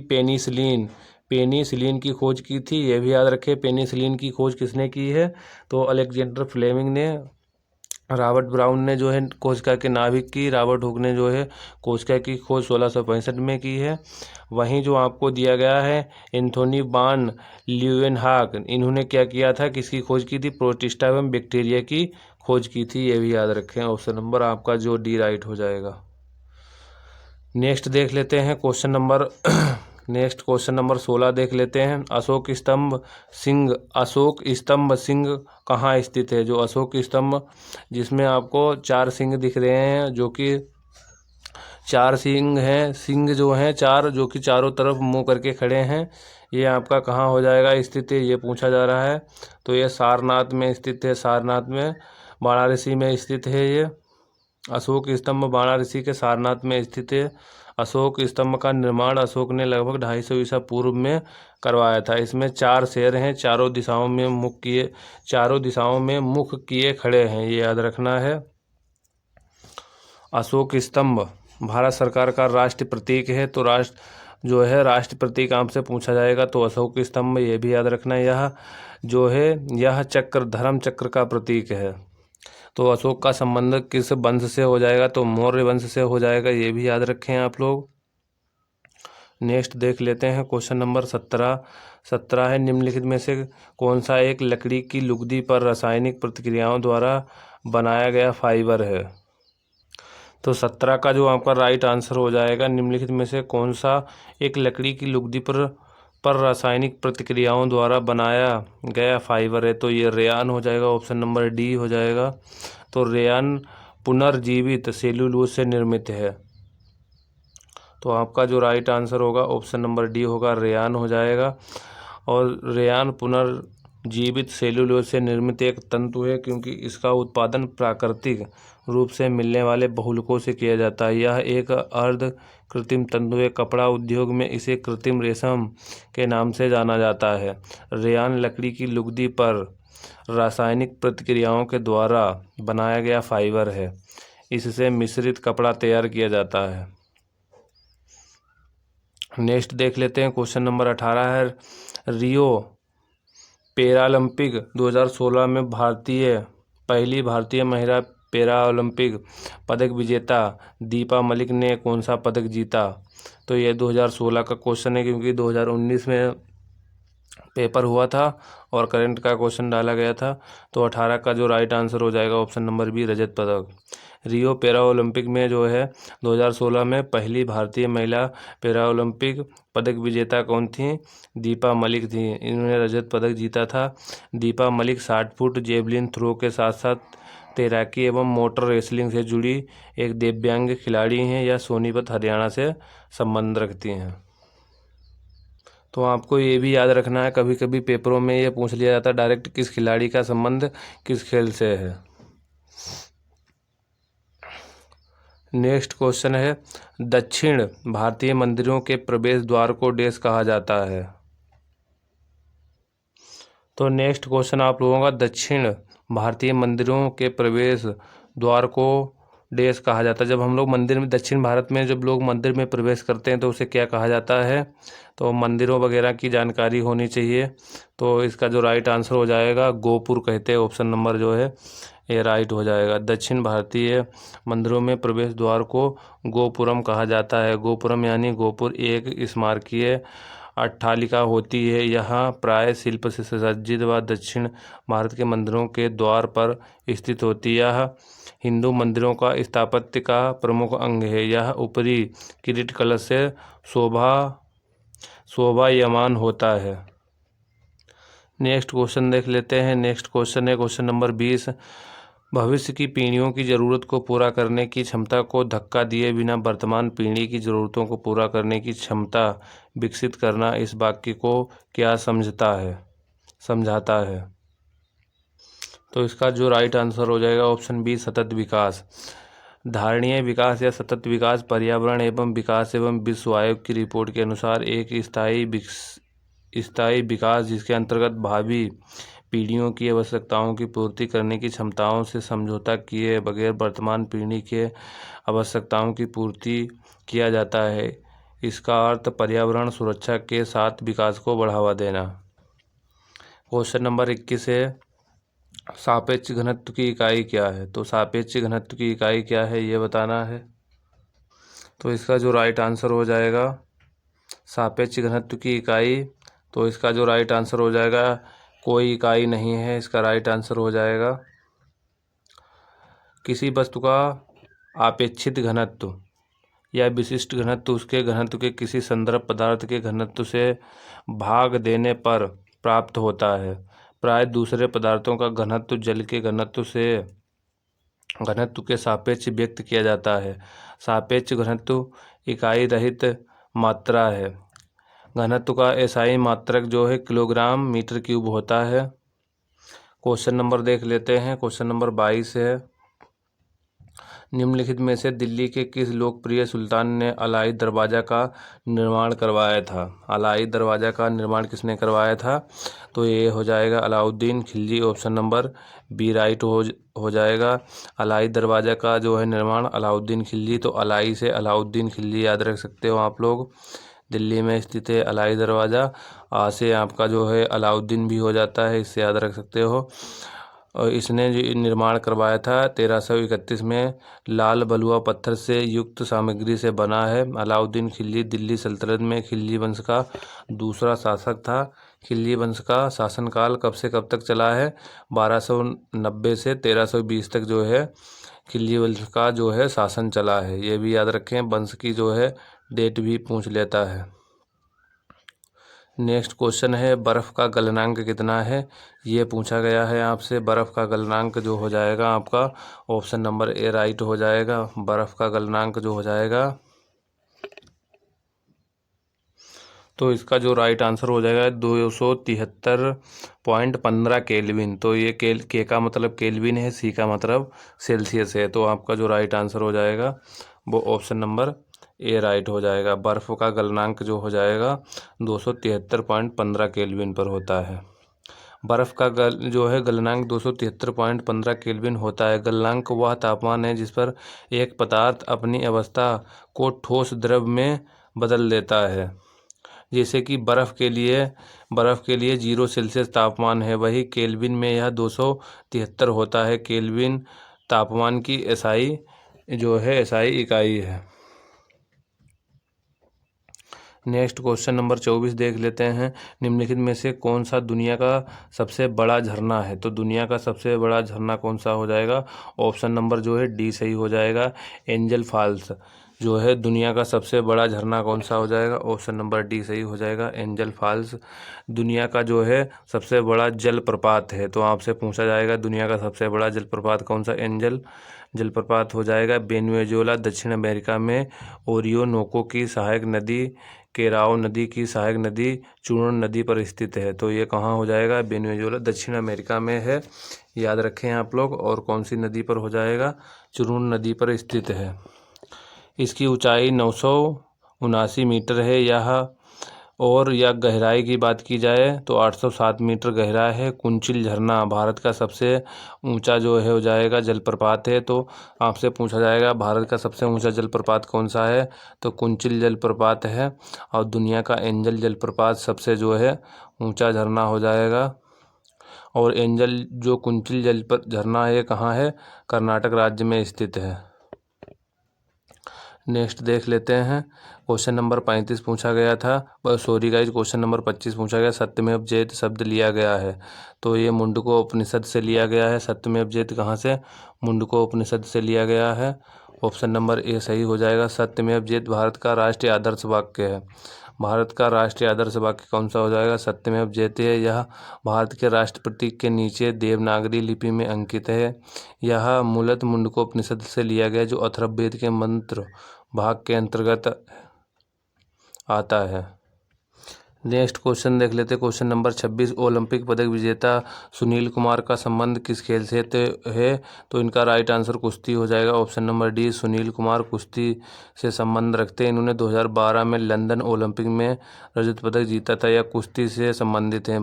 पेनिसिलिन की खोज की थी। ये भी याद रखें, पेनिसिलिन की खोज किसने की है? तो अलेक्जेंडर फ्लेमिंग ने। रॉबर्ट ब्राउन ने जो है कोशिका के नाभिक की, रॉबर्ट हुक ने जो है कोशिका की खोज 1665 में की है। वहीं जो आपको दिया गया है एंथोनी वान ल्यूवेनहॉक, इन्होंने क्या किया था? किसकी खोज की थी? प्रोटिस्टा एवं बैक्टीरिया की खोज की थी। ये भी याद रखें। ऑप्शन नंबर आपका जो डी राइट हो जाएगा। नेक्स्ट देख लेते हैं question number next question number 16 देख लेते हैं। अशोक स्तंभ सिंह कहाँ स्थित है? जो अशोक स्तंभ जिसमें आपको 4 सिंह दिख रहे हैं, जो कि 4 सिंह हैं, सिंह जो हैं 4, जो कि चारों तरफ मुंह करके खड़े हैं, ये आपका कहाँ हो जाएगा स्थित है? ये पूछा जा रहा है। तो ये सारनाथ में स्थित है, सारनाथ में, वाराणसी में स्थित है। ये अशोक स्तंभ वाराणसी के सारनाथ में स्थित है। अशोक स्तंभ का निर्माण अशोक ने लगभग 250 ईसा पूर्व में करवाया था। इसमें 4 शेर हैं, चारों दिशाओं में मुख किए खड़े हैं, ये याद रखना है। अशोक स्तंभ भारत सरकार का राष्ट्र प्रतीक है। तो राष्ट्र प्रतीक आपसे पूछा जाएगा तो अशोक स्तंभ, ये भी याद रखना है। यह जो है यह चक्र धर्म चक्र का प्रतीक है। तो अशोक का संबंध किस वंश से हो जाएगा? तो मौर्य वंश से हो जाएगा, ये भी याद रखें आप लोग। नेक्स्ट देख लेते हैं क्वेश्चन नंबर 17 है, निम्नलिखित में से कौन सा एक लकड़ी की लुगदी पर रासायनिक प्रतिक्रियाओं द्वारा बनाया गया फाइबर है? तो 17 का जो आपका राइट आंसर हो जाएगा, निम्नलिखित में से कौन सा एक लकड़ी की लुगदी पर रासायनिक प्रतिक्रियाओं द्वारा बनाया गया फाइबर है? तो ये रेयान हो जाएगा, ऑप्शन नंबर डी हो जाएगा। तो रेयान पुनर्जीवित सेल्यूलोज से निर्मित है। तो आपका जो राइट आंसर होगा ऑप्शन नंबर डी होगा, रेयान हो जाएगा। और रेयान पुनर्जीवित सेल्यूलोज से निर्मित एक तंतु है, क्योंकि इसका उत्पादन प्राकृतिक रूप से मिलने वाले बहुलकों से किया जाता है। यह एक अर्ध कृत्रिम तंतु है। कपड़ा उद्योग में इसे कृत्रिम रेशम के नाम से जाना जाता है। रेयान लकड़ी की लुगदी पर रासायनिक प्रतिक्रियाओं के द्वारा बनाया गया फाइबर है। इससे मिश्रित कपड़ा तैयार किया जाता है। नेक्स्ट देख लेते हैं क्वेश्चन नंबर 18 है, रियो पैरालंपिक 2016 में पहली भारतीय महिला पैरालंपिक पदक विजेता दीपा मलिक ने कौन सा पदक जीता? तो ये 2016 का क्वेश्चन है, क्योंकि 2019 में पेपर हुआ था और करंट का क्वेश्चन डाला गया था। तो 18 का जो राइट आंसर हो जाएगा ऑप्शन नंबर बी, रजत पदक। रियो पैरा ओलंपिक में जो है 2016 में पहली भारतीय महिला पैरा ओलंपिक पदक विजेता कौन थी? दीपा मलिक थी, इन्होंने रजत पदक जीता था। Deepa Malik 60 foot javelin throw के साथ साथ तैराकी एवं मोटर रेसलिंग से जुड़ी एक दिव्यांग खिलाड़ी हैं। यह सोनीपत हरियाणा से संबंध रखती हैं। तो आपको ये भी याद रखना है, कभी कभी पेपरों में ये पूछ लिया जाता है डायरेक्ट, किस खिलाड़ी का संबंध किस खेल से है। नेक्स्ट क्वेश्चन है, दक्षिण भारतीय मंदिरों के प्रवेश द्वार को डैश कहा जाता है? तो नेक्स्ट क्वेश्चन आप लोगों का, दक्षिण भारतीय मंदिरों के प्रवेश द्वार को डैश कहा जाता है? जब हम लोग मंदिर में, दक्षिण भारत में जब लोग मंदिर में प्रवेश करते हैं तो उसे क्या कहा जाता है? तो मंदिरों वगैरह की जानकारी होनी चाहिए। तो इसका जो राइट आंसर हो जाएगा, गोपुर कहते हैं, ऑप्शन नंबर जो है ये राइट हो जाएगा। दक्षिण भारतीय मंदिरों में प्रवेश द्वार को गोपुरम कहा जाता है। गोपुरम यानी गोपुर एक स्मारकीय अट्टालिका होती है। यहाँ प्राय शिल्प से सज्जित व दक्षिण भारत के मंदिरों के द्वार पर स्थित होती है। यह हिंदू मंदिरों का स्थापत्य का प्रमुख अंग है। यह ऊपरी किरीट कलश से शोभायमान होता है। नेक्स्ट क्वेश्चन देख लेते हैं। नेक्स्ट क्वेश्चन है क्वेश्चन नंबर 20। भविष्य की पीढ़ियों की ज़रूरत को पूरा करने की क्षमता को धक्का दिए बिना वर्तमान पीढ़ी की ज़रूरतों को पूरा करने की क्षमता विकसित करना इस वाक्य को क्या समझाता है। तो इसका जो राइट आंसर हो जाएगा ऑप्शन बी, सतत विकास। धारणीय विकास या सतत विकास पर्यावरण एवं विकास एवं विश्व आयोग की रिपोर्ट के अनुसार एक स्थायी विकास जिसके अंतर्गत भावी पीढ़ियों की आवश्यकताओं की पूर्ति करने की क्षमताओं से समझौता किए बगैर वर्तमान पीढ़ी के आवश्यकताओं की पूर्ति किया जाता है। इसका अर्थ पर्यावरण सुरक्षा के साथ विकास को बढ़ावा देना। क्वेश्चन नंबर 21 है, सापेक्ष घनत्व की इकाई क्या है। तो सापेक्ष घनत्व की इकाई क्या है ये बताना है। तो इसका जो राइट आंसर हो जाएगा सापेक्ष घनत्व की इकाई, तो इसका जो राइट आंसर हो जाएगा कोई इकाई नहीं है। इसका राइट आंसर हो जाएगा किसी वस्तु का आपेक्षित घनत्व या विशिष्ट घनत्व उसके घनत्व के किसी संदर्भ पदार्थ के घनत्व से भाग देने पर प्राप्त होता है। प्राय दूसरे पदार्थों का घनत्व जल के घनत्व के सापेक्ष व्यक्त किया जाता है। सापेक्ष घनत्व इकाई रहित मात्रा है। घनत्व का एसआई मात्रक जो है किलोग्राम मीटर क्यूब होता है। क्वेश्चन नंबर देख लेते हैं। क्वेश्चन नंबर 22 है, निम्नलिखित में से दिल्ली के किस लोकप्रिय सुल्तान ने अलाई दरवाज़ा का निर्माण करवाया था। अलाई दरवाज़ा का निर्माण किसने करवाया था। तो ये हो जाएगा Alauddin Khilji. Option number B right हो जाएगा। अलाई दरवाज़ा का जो है निर्माण अलाउद्दीन खिलजी, तो अलाई से अलाउद्दीन खिलजी याद रख सकते हो आप लोग। दिल्ली में स्थित है अलाई दरवाज़ा। आ से आपका जो है अलाउद्दीन भी हो जाता है, इससे याद रख सकते हो। और इसने जो निर्माण करवाया था 1331 में लाल बलुआ पत्थर से युक्त सामग्री से बना है। अलाउद्दीन खिलजी दिल्ली सल्तनत में खिलजी वंश का दूसरा शासक था। खिलजी वंश का शासनकाल कब से कब तक चला है। 1290 से 1320 तक जो है खिलजी वंश का जो है शासन चला है। ये भी याद रखें, वंश की जो है डेट भी पूछ लेता है। नेक्स्ट क्वेश्चन है, बर्फ़ का गलनांक कितना है ये पूछा गया है आपसे। बर्फ़ का गलनांक जो हो जाएगा आपका ऑप्शन नंबर ए राइट हो जाएगा। बर्फ़ का गलनांक जो हो जाएगा, तो इसका जो राइट आंसर हो जाएगा 273.15 केल्विन। तो ये के का मतलब केल्विन है, सी का मतलब सेल्सियस है। तो आपका जो राइट आंसर हो जाएगा वो ऑप्शन नंबर ए राइट हो जाएगा। बर्फ़ का गलनांक जो हो जाएगा 273.15 केल्विन पर होता है। बर्फ़ का जो है गलनांक 273.15 केल्विन होता है। गलनांक वह तापमान है जिस पर एक पदार्थ अपनी अवस्था को ठोस द्रव में बदल देता है। जैसे कि बर्फ़ के लिए 0 सेल्सियस तापमान है, वही केल्विन में यह 273 होता है। केल्विन तापमान की एसआई इकाई है। नेक्स्ट क्वेश्चन नंबर 24 देख लेते हैं। निम्नलिखित में से कौन सा दुनिया का सबसे बड़ा झरना है। तो दुनिया का सबसे बड़ा झरना कौन सा हो जाएगा। ऑप्शन नंबर जो है डी सही हो जाएगा। एंजल फॉल्स जो है दुनिया का सबसे बड़ा झरना कौन सा हो जाएगा। ऑप्शन नंबर डी सही हो जाएगा। एंजल फॉल्स दुनिया का जो है सबसे बड़ा जलप्रपात है। तो आपसे पूछा जाएगा दुनिया का सबसे बड़ा जलप्रपात कौन सा। एंजल जलप्रपात हो जाएगा वेनेजुएला दक्षिण अमेरिका में ओरियोनोको की सहायक नदी केराओ नदी की सहायक नदी चूर्ण नदी पर स्थित है। तो ये कहाँ हो जाएगा। वेनेजुएला दक्षिण अमेरिका में है, याद रखें आप लोग। और कौन सी नदी पर हो जाएगा। चूर्ण नदी पर स्थित है। इसकी ऊंचाई 979 मीटर है या गहराई की बात की जाए तो 807 मीटर गहरा है। कुंचिल झरना भारत का सबसे ऊंचा जो है हो जाएगा जलप्रपात है। तो आपसे पूछा जाएगा भारत का सबसे ऊंचा जलप्रपात कौन सा है। तो कुंचिल जलप्रपात है। और दुनिया का एंजल जलप्रपात सबसे जो है ऊंचा झरना हो जाएगा। और एंजल जो कुंचिल झरना है कहाँ है, कर्नाटक राज्य में स्थित है। नेक्स्ट देख लेते हैं। क्वेश्चन नंबर 35 पूछा गया था, सॉरी गाइज, क्वेश्चन नंबर 25 पूछा गया। सत्यमेव जयते शब्द लिया गया है। तो ये मुंडको उपनिषद से लिया गया है। सत्यमेव जयते कहाँ से, मुंडको उपनिषद से लिया गया है। ऑप्शन नंबर ए सही हो जाएगा। सत्यमेव जयते भारत का राष्ट्रीय आदर्श वाक्य है। भारत का राष्ट्रीय आदर्श वाक्य कौन सा हो जाएगा? सत्यमेव जयते है। यह भारत के राष्ट्र प्रतीक के नीचे देवनागरी लिपि में अंकित है। यह मूलतः मुंडकोपनिषद से लिया गया, जो अथर्ववेद के मंत्र भाग के अंतर्गत आता है। नेक्स्ट क्वेश्चन देख लेते हैं। क्वेश्चन नंबर 26, ओलंपिक पदक विजेता सुनील कुमार का संबंध किस खेल से है? तो इनका राइट आंसर कुश्ती हो जाएगा। Option number D, Sunil Kumar कुश्ती से संबंध रखते हैं। इन्होंने 2012 में लंदन ओलंपिक में रजत पदक जीता था। यह कुश्ती से संबंधित हैं।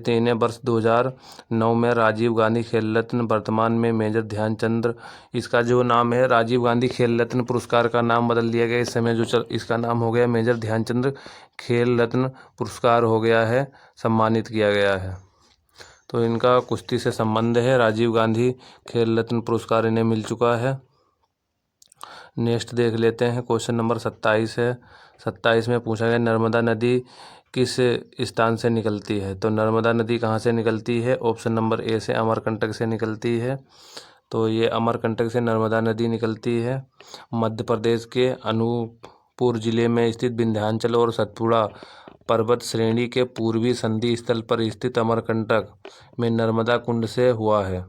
इन्हें वर्ष 2009 में राजीव गांधी खेल रत्न, वर्तमान में मेजर ध्यानचंद, इसका जो नाम है राजीव गांधी खेल रत्न पुरस्कार का नाम बदल दिया गया। इस समय जो इसका नाम हो गया मेजर ध्यानचंद खेल रत्न पुरस्कार हो गया है, सम्मानित किया गया है। तो इनका कुश्ती से संबंध है। राजीव गांधी खेल रत्न पुरस्कार इन्हें मिल चुका है। नेक्स्ट देख लेते हैं। क्वेश्चन नंबर 27 है। 27 में पूछा गया नर्मदा नदी किस स्थान से निकलती है? तो नर्मदा नदी कहाँ से निकलती है? ऑप्शन नंबर ए से अमरकंटक से निकलती है। तो ये अमरकंटक से नर्मदा नदी निकलती है। मध्य प्रदेश के अनूपपुर जिले में स्थित विंध्याचल और सतपुड़ा पर्वत श्रेणी के पूर्वी संधि स्थल पर स्थित अमरकंटक में नर्मदा कुंड से हुआ है।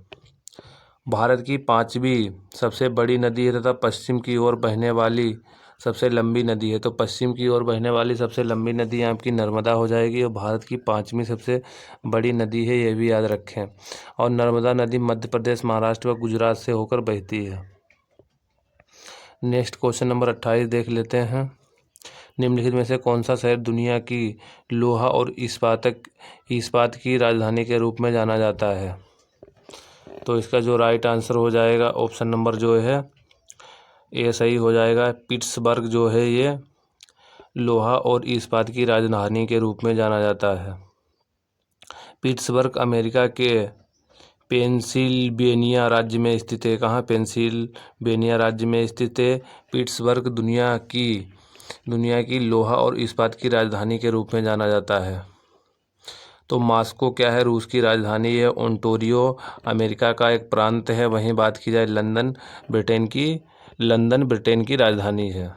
भारत की 5वीं सबसे बड़ी नदी है तथा पश्चिम की ओर बहने वाली सबसे लंबी नदी है। तो पश्चिम की ओर बहने वाली सबसे लंबी नदी आपकी नर्मदा हो जाएगी और भारत की 5वीं सबसे बड़ी नदी है, ये भी याद रखें। और नर्मदा नदी मध्य प्रदेश, महाराष्ट्र व गुजरात से होकर बहती है। नेक्स्ट क्वेश्चन नंबर 28 देख लेते हैं। निम्नलिखित में से कौन सा शहर दुनिया की लोहा और इस्पात की राजधानी के रूप में जाना जाता है? तो इसका जो राइट आंसर हो जाएगा ऑप्शन नंबर जो है ए सही हो जाएगा। पिट्सबर्ग जो है ये लोहा और इस्पात की राजधानी के रूप में जाना जाता है। पिट्सबर्ग अमेरिका के पेंसिल्वेनिया राज्य में स्थित है। कहाँ? पेंसिल्वेनिया राज्य में स्थित है। पिट्सबर्ग दुनिया की लोहा और इस्पात की राजधानी के रूप में जाना जाता है। तो मॉस्को क्या है? रूस की राजधानी है। ओंटारियो अमेरिका का एक प्रांत है। वहीं बात की जाए लंदन ब्रिटेन की राजधानी है।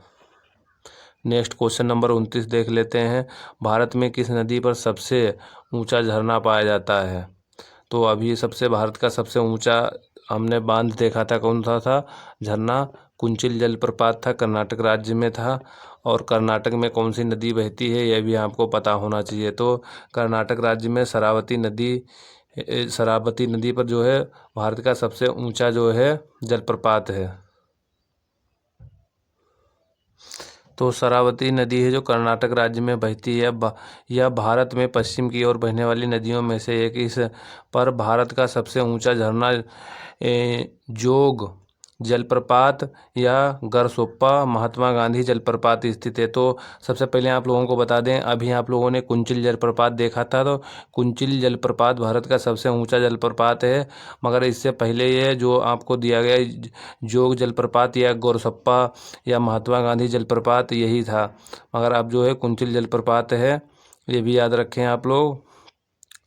नेक्स्ट क्वेश्चन नंबर 29 देख लेते हैं। भारत में किस नदी पर सबसे ऊंचा झरना पाया जाता है? तो अभी भारत का सबसे ऊंचा हमने बांध देखा था, कौन सा था? झरना कुंचिल जलप्रपात था, कर्नाटक राज्य में था। और कर्नाटक में कौन सी नदी बहती है यह भी आपको पता होना चाहिए। तो कर्नाटक राज्य में शरावती नदी पर जो है भारत का सबसे ऊंचा जो है जलप्रपात है। तो शरावती नदी है जो कर्नाटक राज्य में बहती है। यह भारत में पश्चिम की ओर बहने वाली नदियों में से एक। इस पर भारत का सबसे ऊंचा झरना जोग जलप्रपात या गरसोप्पा महात्मा गांधी जलप्रपात स्थित है। तो सबसे पहले आप लोगों को बता दें, अभी आप लोगों ने कुंचिल जलप्रपात देखा था। तो कुंचिल जलप्रपात भारत का सबसे ऊंचा जलप्रपात है। मगर इससे पहले ये जो आपको दिया गया जोग जलप्रपात या गौरसप्पा या महात्मा गांधी जलप्रपात यही था। मगर अब जो है कुंचिल जलप्रपात है, ये भी याद रखें आप लोग।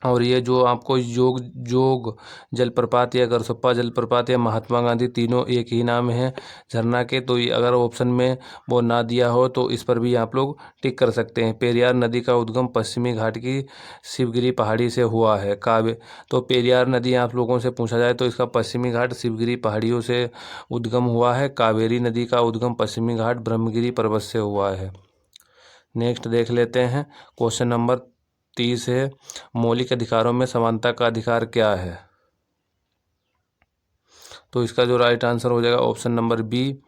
और ये जो आपको जोग जलप्रपात या गरसप्पा जलप्रपात या महात्मा गांधी तीनों एक ही नाम है झरना के। तो अगर ऑप्शन में वो ना दिया हो तो इस पर भी आप लोग टिक कर सकते हैं। पेरियार नदी का उद्गम पश्चिमी घाट की शिवगिरी पहाड़ी से हुआ है। तो पेरियार नदी आप लोगों से पूछा जाए तो इसका पश्चिमी घाट शिवगिरी पहाड़ियों से उद्गम हुआ है। कावेरी नदी का उद्गम पश्चिमी घाट ब्रह्मगिरी पर्वत से हुआ है। नेक्स्ट देख लेते हैं। क्वेश्चन नंबर 30 है। मौलिक अधिकारों में समानता का अधिकार क्या है? तो इसका जो राइट आंसर हो जाएगा ऑप्शन नंबर बी,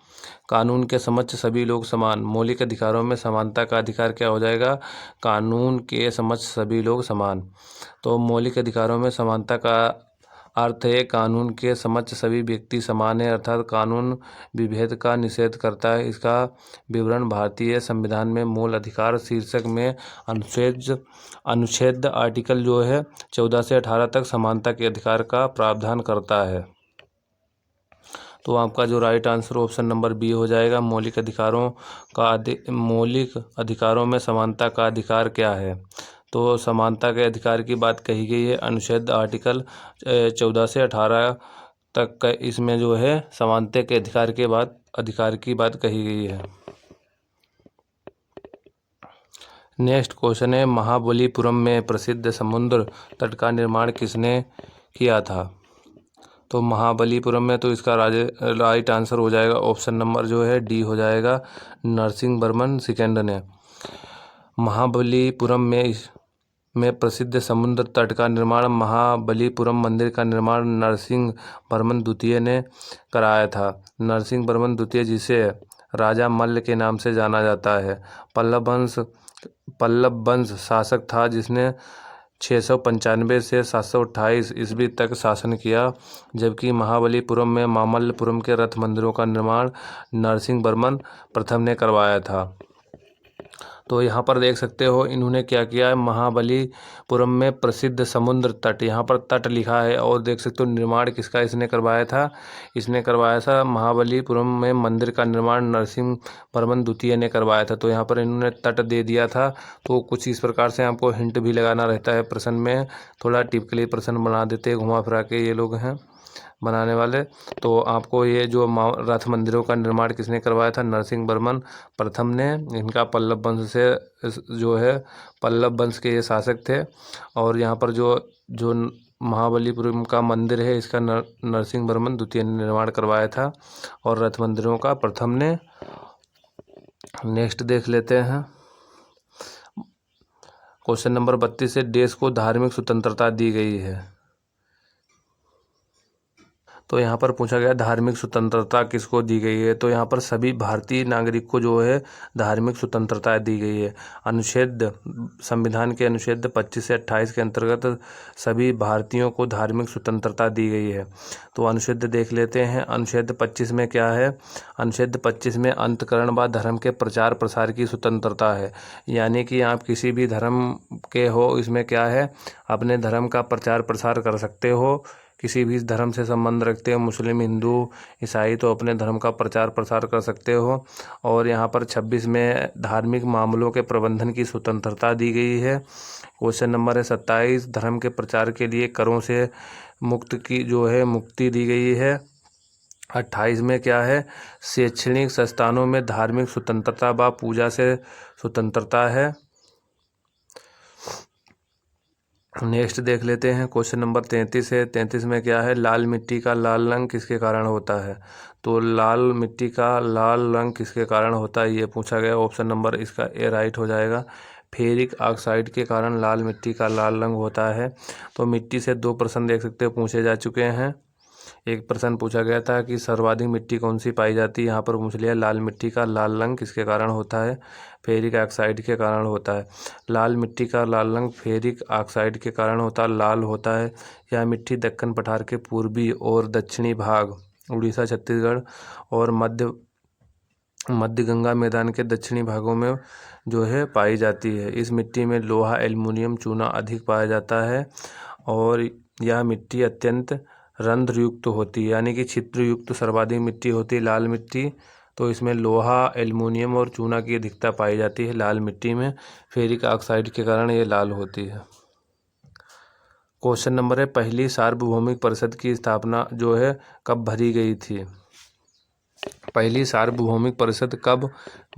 कानून के समक्ष सभी लोग समान। मौलिक अधिकारों में समानता का अधिकार क्या हो जाएगा? कानून के समक्ष सभी लोग समान। तो मौलिक अधिकारों में समानता का अर्थ है कानून के समक्ष सभी व्यक्ति समान है, अर्थात कानून विभेद का निषेध करता है। इसका विवरण भारतीय संविधान में मूल अधिकार शीर्षक में अनुच्छेद आर्टिकल जो है 14 से 18 तक समानता के अधिकार का प्रावधान करता है। तो आपका जो right answer option number B हो जाएगा। मौलिक अधिकारों में समानता का अधिकार क्या है? तो समानता के अधिकार की बात कही गई है अनुच्छेद आर्टिकल 14 से 18 तक का। इसमें जो है समानता के अधिकार की बात कही गई है। नेक्स्ट क्वेश्चन है, महाबलीपुरम में प्रसिद्ध समुद्र तट का निर्माण किसने किया था? तो महाबलीपुरम में तो इसका राइट आंसर हो जाएगा ऑप्शन नंबर जो है डी हो जाएगा, नरसिंहवर्मन सेकेंड ने। महाबलीपुरम में प्रसिद्ध समुद्र तट का निर्माण, महाबलीपुरम मंदिर का निर्माण नरसिंहवर्मन द्वितीय ने कराया था। नरसिंहवर्मन द्वितीय, जिसे राजा मल्ल के नाम से जाना जाता है, पल्लव वंश शासक था जिसने 695 से 728 ईस्वी तक शासन किया, जबकि महाबलीपुरम में मामल्लपुरम के रथ मंदिरों का निर्माण नरसिंहवर्मन प्रथम ने करवाया था। तो यहाँ पर देख सकते हो इन्होंने क्या किया है, महाबलीपुरम में प्रसिद्ध समुद्र तट, यहाँ पर तट लिखा है, और देख सकते हो निर्माण किसका इसने करवाया था, इसने करवाया था महाबलीपुरम में मंदिर का निर्माण नरसिंहवर्मन द्वितीय ने करवाया था। तो यहाँ पर इन्होंने तट दे दिया था। तो कुछ इस प्रकार से आपको हिंट भी लगाना रहता है प्रश्न में, थोड़ा टिपिकली प्रश्न बना देते हैं, घुमा फिरा के ये लोग हैं बनाने वाले। तो आपको ये जो रथ मंदिरों का निर्माण किसने करवाया था, नरसिंहवर्मन प्रथम ने। इनका पल्लव वंश से जो है, पल्लव वंश के ये शासक थे। और यहाँ पर जो जो महाबलीपुरम का मंदिर है, इसका नरसिंहवर्मन द्वितीय ने निर्माण करवाया था, और रथ मंदिरों का प्रथम ने। नेक्स्ट देख लेते हैं क्वेश्चन नंबर 32 से, देश को धार्मिक स्वतंत्रता दी गई है। तो यहाँ पर पूछा गया धार्मिक स्वतंत्रता किसको दी गई है? तो यहाँ पर सभी भारतीय नागरिक को जो है धार्मिक स्वतंत्रता दी गई है। संविधान के अनुच्छेद 25 से 28 के अंतर्गत सभी भारतीयों को धार्मिक स्वतंत्रता दी गई है। तो अनुच्छेद देख लेते हैं। अनुच्छेद 25 में क्या है? अनुच्छेद 25 में अंतकरण व धर्म के प्रचार प्रसार की स्वतंत्रता है, यानी कि आप किसी भी धर्म के हो, इसमें क्या है, अपने धर्म का प्रचार प्रसार कर सकते हो। किसी भी धर्म से संबंध रखते हो, मुस्लिम, हिंदू, ईसाई, तो अपने धर्म का प्रचार प्रसार कर सकते हो। और यहाँ पर 26 में धार्मिक मामलों के प्रबंधन की स्वतंत्रता दी गई है। क्वेश्चन नंबर है 27, धर्म के प्रचार के लिए करों से मुक्ति दी गई है। 28 में क्या है, शैक्षणिक संस्थानों में धार्मिक स्वतंत्रता व पूजा से स्वतंत्रता है। नेक्स्ट देख लेते हैं क्वेश्चन नंबर 33 है। 33 में क्या है, लाल मिट्टी का लाल रंग किसके कारण होता है? तो लाल मिट्टी का लाल रंग किसके कारण होता है, ये पूछा गया। ऑप्शन नंबर इसका ए राइट हो जाएगा, फेरिक ऑक्साइड के कारण लाल मिट्टी का लाल रंग होता है। तो मिट्टी से 2 प्रश्न देख सकते हो पूछे जा चुके हैं। एक प्रश्न पूछा गया था कि सर्वाधिक मिट्टी कौन सी पाई जाती है, यहाँ पर पूछ लिया लाल मिट्टी का लाल रंग किसके कारण होता है, फेरिक ऑक्साइड के कारण होता है। लाल मिट्टी का लाल रंग फेरिक ऑक्साइड के कारण लाल होता है। यह मिट्टी दक्कन पठार के पूर्वी और दक्षिणी भाग, उड़ीसा, छत्तीसगढ़ और मध्य गंगा मैदान के दक्षिणी भागों में जो है पाई जाती है। इस मिट्टी में लोहा, एल्युमिनियम, चूना अधिक पाया जाता है, और यह मिट्टी अत्यंत रंध्रयुक्त होती है, यानी कि छिद्रयुक्त सर्वाधिक मिट्टी होती है लाल मिट्टी। तो इसमें लोहा, एल्युमिनियम और चूना की अधिकता पाई जाती है लाल मिट्टी में, फेरिक ऑक्साइड के कारण ये लाल होती है। क्वेश्चन नंबर है, पहली सार्वभौमिक परिषद की स्थापना जो है कब भरी गई थी? पहली सार्वभौमिक परिषद कब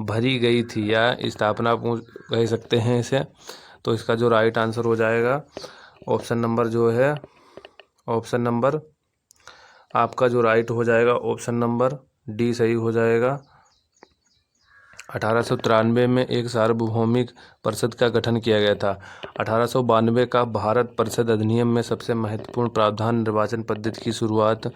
भरी गई थी या स्थापना कह सकते हैं इसे। तो इसका जो राइट आंसर हो जाएगा ऑप्शन नंबर जो है, ऑप्शन नंबर आपका जो राइट हो जाएगा ऑप्शन नंबर डी सही हो जाएगा। 1893 में एक सार्वभौमिक परिषद का गठन किया गया था। 1892 का भारत परिषद अधिनियम में सबसे महत्वपूर्ण प्रावधान निर्वाचन पद्धति की शुरुआत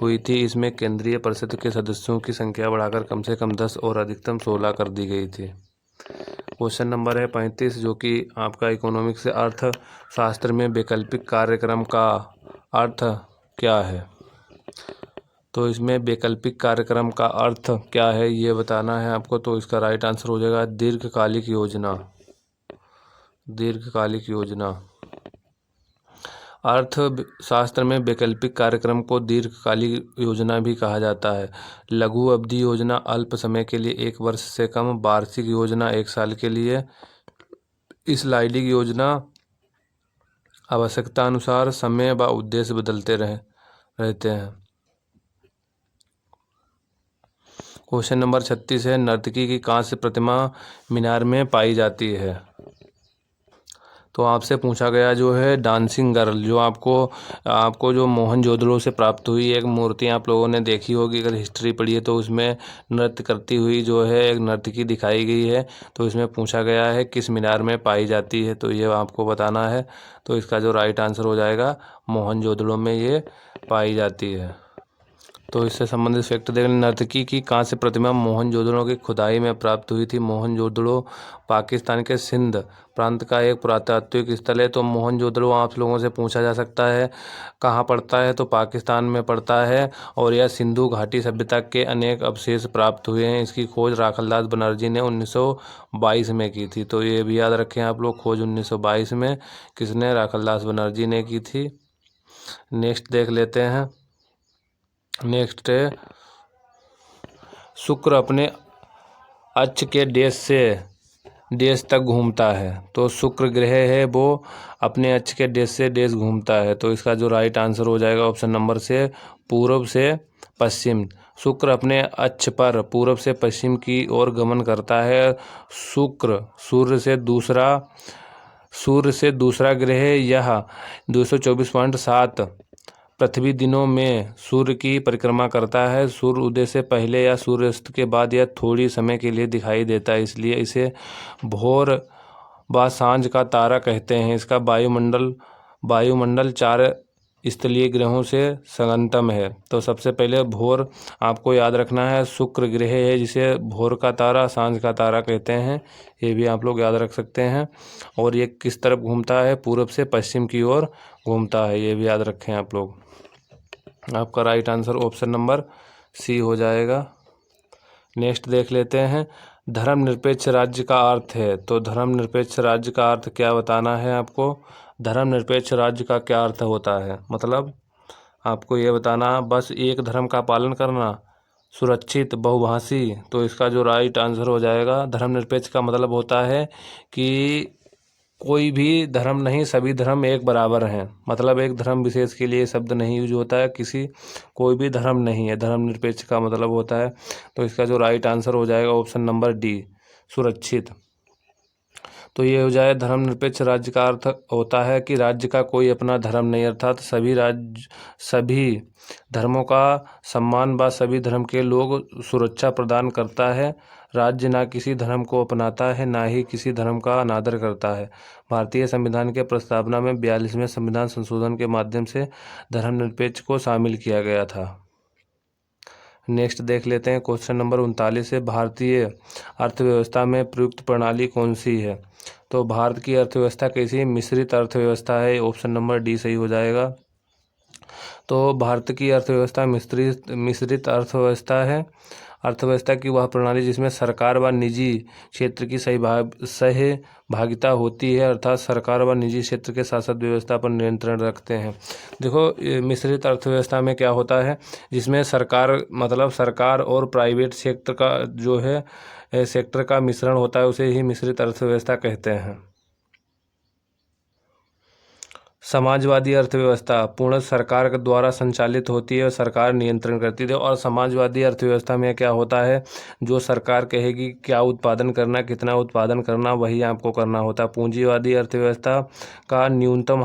हुई थी। इसमें केंद्रीय परिषद के सदस्यों की संख्या बढ़ाकर कम से कम 10 और अधिकतम 16 कर दी गई थी। क्वेश्चन नंबर है 35, जो कि आपका इकोनॉमिक्स से अर्थशास्त्र में वैकल्पिक कार्यक्रम का अर्थ क्या है? तो इसमें वैकल्पिक कार्यक्रम का अर्थ क्या है ये बताना है आपको। तो इसका राइट आंसर हो जाएगा दीर्घकालिक योजना। दीर्घकालिक योजना, अर्थशास्त्र में वैकल्पिक कार्यक्रम को दीर्घकालिक योजना भी कहा जाता है। लघु अवधि योजना अल्प समय के लिए 1 वर्ष से कम, वार्षिक योजना 1 साल के लिए, स्लाइडिंग योजना आवश्यकता अनुसार समय व उद्देश्य बदलते रहते हैं। क्वेश्चन नंबर 36 है, नर्तकी की कांस्य प्रतिमा मीनार में पाई जाती है। तो आपसे पूछा गया जो है डांसिंग गर्ल, जो आपको जो मोहनजोदड़ो से प्राप्त हुई एक मूर्ति आप लोगों ने देखी होगी, अगर हिस्ट्री पढ़ी है तो उसमें नृत्य करती हुई जो है एक नर्तकी दिखाई गई है। तो इसमें पूछा गया है किस मीनार में पाई जाती है, तो ये आपको बताना है। तो इसका जो राइट आंसर हो जाएगा मोहनजोदड़ो में ये पाई जाती है। तो इससे संबंधित फैक्ट देख लें। नर्तकी की कांस्य प्रतिमा मोहनजोदड़ो की खुदाई में प्राप्त हुई थी। मोहनजोदड़ो पाकिस्तान के सिंध प्रांत का एक पुरातात्विक स्थल है। तो मोहनजोदड़ो आप लोगों से पूछा जा सकता है कहाँ पड़ता है, तो पाकिस्तान में पड़ता है और यह सिंधु घाटी सभ्यता के अनेक अवशेष प्राप्त हुए हैं। इसकी खोज राखलदास बनर्जी ने 1922 में की थी। तो ये भी याद रखें आप लोग, खोज 1922 में किसने, राखलदास बनर्जी ने की थी। नेक्स्ट देख लेते हैं। नेक्स्ट है शुक्र अपने अक्ष के देश से देश तक घूमता है। तो शुक्र ग्रह है वो अपने अक्ष के देश से देश घूमता है। तो इसका जो राइट आंसर हो जाएगा ऑप्शन नंबर से पूर्व से पश्चिम। शुक्र अपने अक्ष पर पूर्व से पश्चिम की ओर गमन करता है। शुक्र सूर्य से दूसरा ग्रह यह 224.7 पृथ्वी दिनों में सूर्य की परिक्रमा करता है। सूर्य उदय से पहले या सूर्यास्त के बाद यह थोड़ी समय के लिए दिखाई देता है, इसलिए इसे भोर व सांझ का तारा कहते हैं। इसका वायुमंडल 4 स्थलीय ग्रहों से संगतम है। तो सबसे पहले भोर आपको याद रखना है, शुक्र ग्रह है जिसे भोर का तारा, सांझ का तारा कहते हैं, ये भी आप लोग याद रख सकते हैं। और ये किस तरफ घूमता है, पूर्व से पश्चिम की ओर घूमता है, ये भी याद रखें आप लोग। आपका right answer option number C हो जाएगा। नेक्स्ट देख लेते हैं। धर्मनिरपेक्ष राज्य का अर्थ है। तो धर्मनिरपेक्ष राज्य का अर्थ क्या बताना है आपको। धर्मनिरपेक्ष राज्य का क्या अर्थ होता है, मतलब आपको ये बताना बस एक धर्म का पालन करना, सुरक्षित, बहुभाषी। तो इसका जो राइट आंसर हो जाएगा, धर्मनिरपेक्ष का मतलब होता है कि कोई भी धर्म नहीं, सभी धर्म एक बराबर हैं। मतलब एक धर्म विशेष के लिए शब्द नहीं यूज होता है, कोई भी धर्म नहीं है, धर्मनिरपेक्ष का मतलब होता है। तो इसका जो राइट आंसर हो जाएगा ऑप्शन नंबर डी, सुरक्षित। तो ये हो जाए धर्मनिरपेक्ष राज्य का अर्थ होता है कि राज्य का कोई अपना धर्म नहीं, अर्थात सभी धर्मों का सम्मान व सभी धर्म के लोग सुरक्षा प्रदान करता है। राज्य ना किसी धर्म को अपनाता है, ना ही किसी धर्म का अनादर करता है। भारतीय संविधान के प्रस्तावना में 42वें संविधान संशोधन के माध्यम से धर्मनिरपेक्ष को शामिल किया गया था। नेक्स्ट देख लेते हैं। क्वेश्चन नंबर 39 है, भारतीय अर्थव्यवस्था में प्रयुक्त प्रणाली कौन सी है। तो भारत की अर्थव्यवस्था कैसी, मिश्रित अर्थव्यवस्था है, ऑप्शन नंबर डी सही हो जाएगा। तो भारत की अर्थव्यवस्था मिश्रित अर्थव्यवस्था है। अर्थव्यवस्था की वह प्रणाली जिसमें सरकार व निजी क्षेत्र की सहभागिता होती है, अर्थात सरकार व निजी क्षेत्र के शासन व्यवस्था पर नियंत्रण रखते हैं। देखो मिश्रित अर्थव्यवस्था में क्या होता है, जिसमें सरकार और प्राइवेट सेक्टर का जो है सेक्टर का मिश्रण होता है, उसे ही मिश्रित अर्थव्यवस्था कहते हैं। समाजवादी अर्थव्यवस्था पूर्ण सरकार के द्वारा संचालित होती है और सरकार नियंत्रण करती है। और समाजवादी अर्थव्यवस्था में क्या होता है, जो सरकार कहेगी क्या उत्पादन करना, कितना उत्पादन करना, वही आपको करना होता है। पूंजीवादी अर्थव्यवस्था का न्यूनतम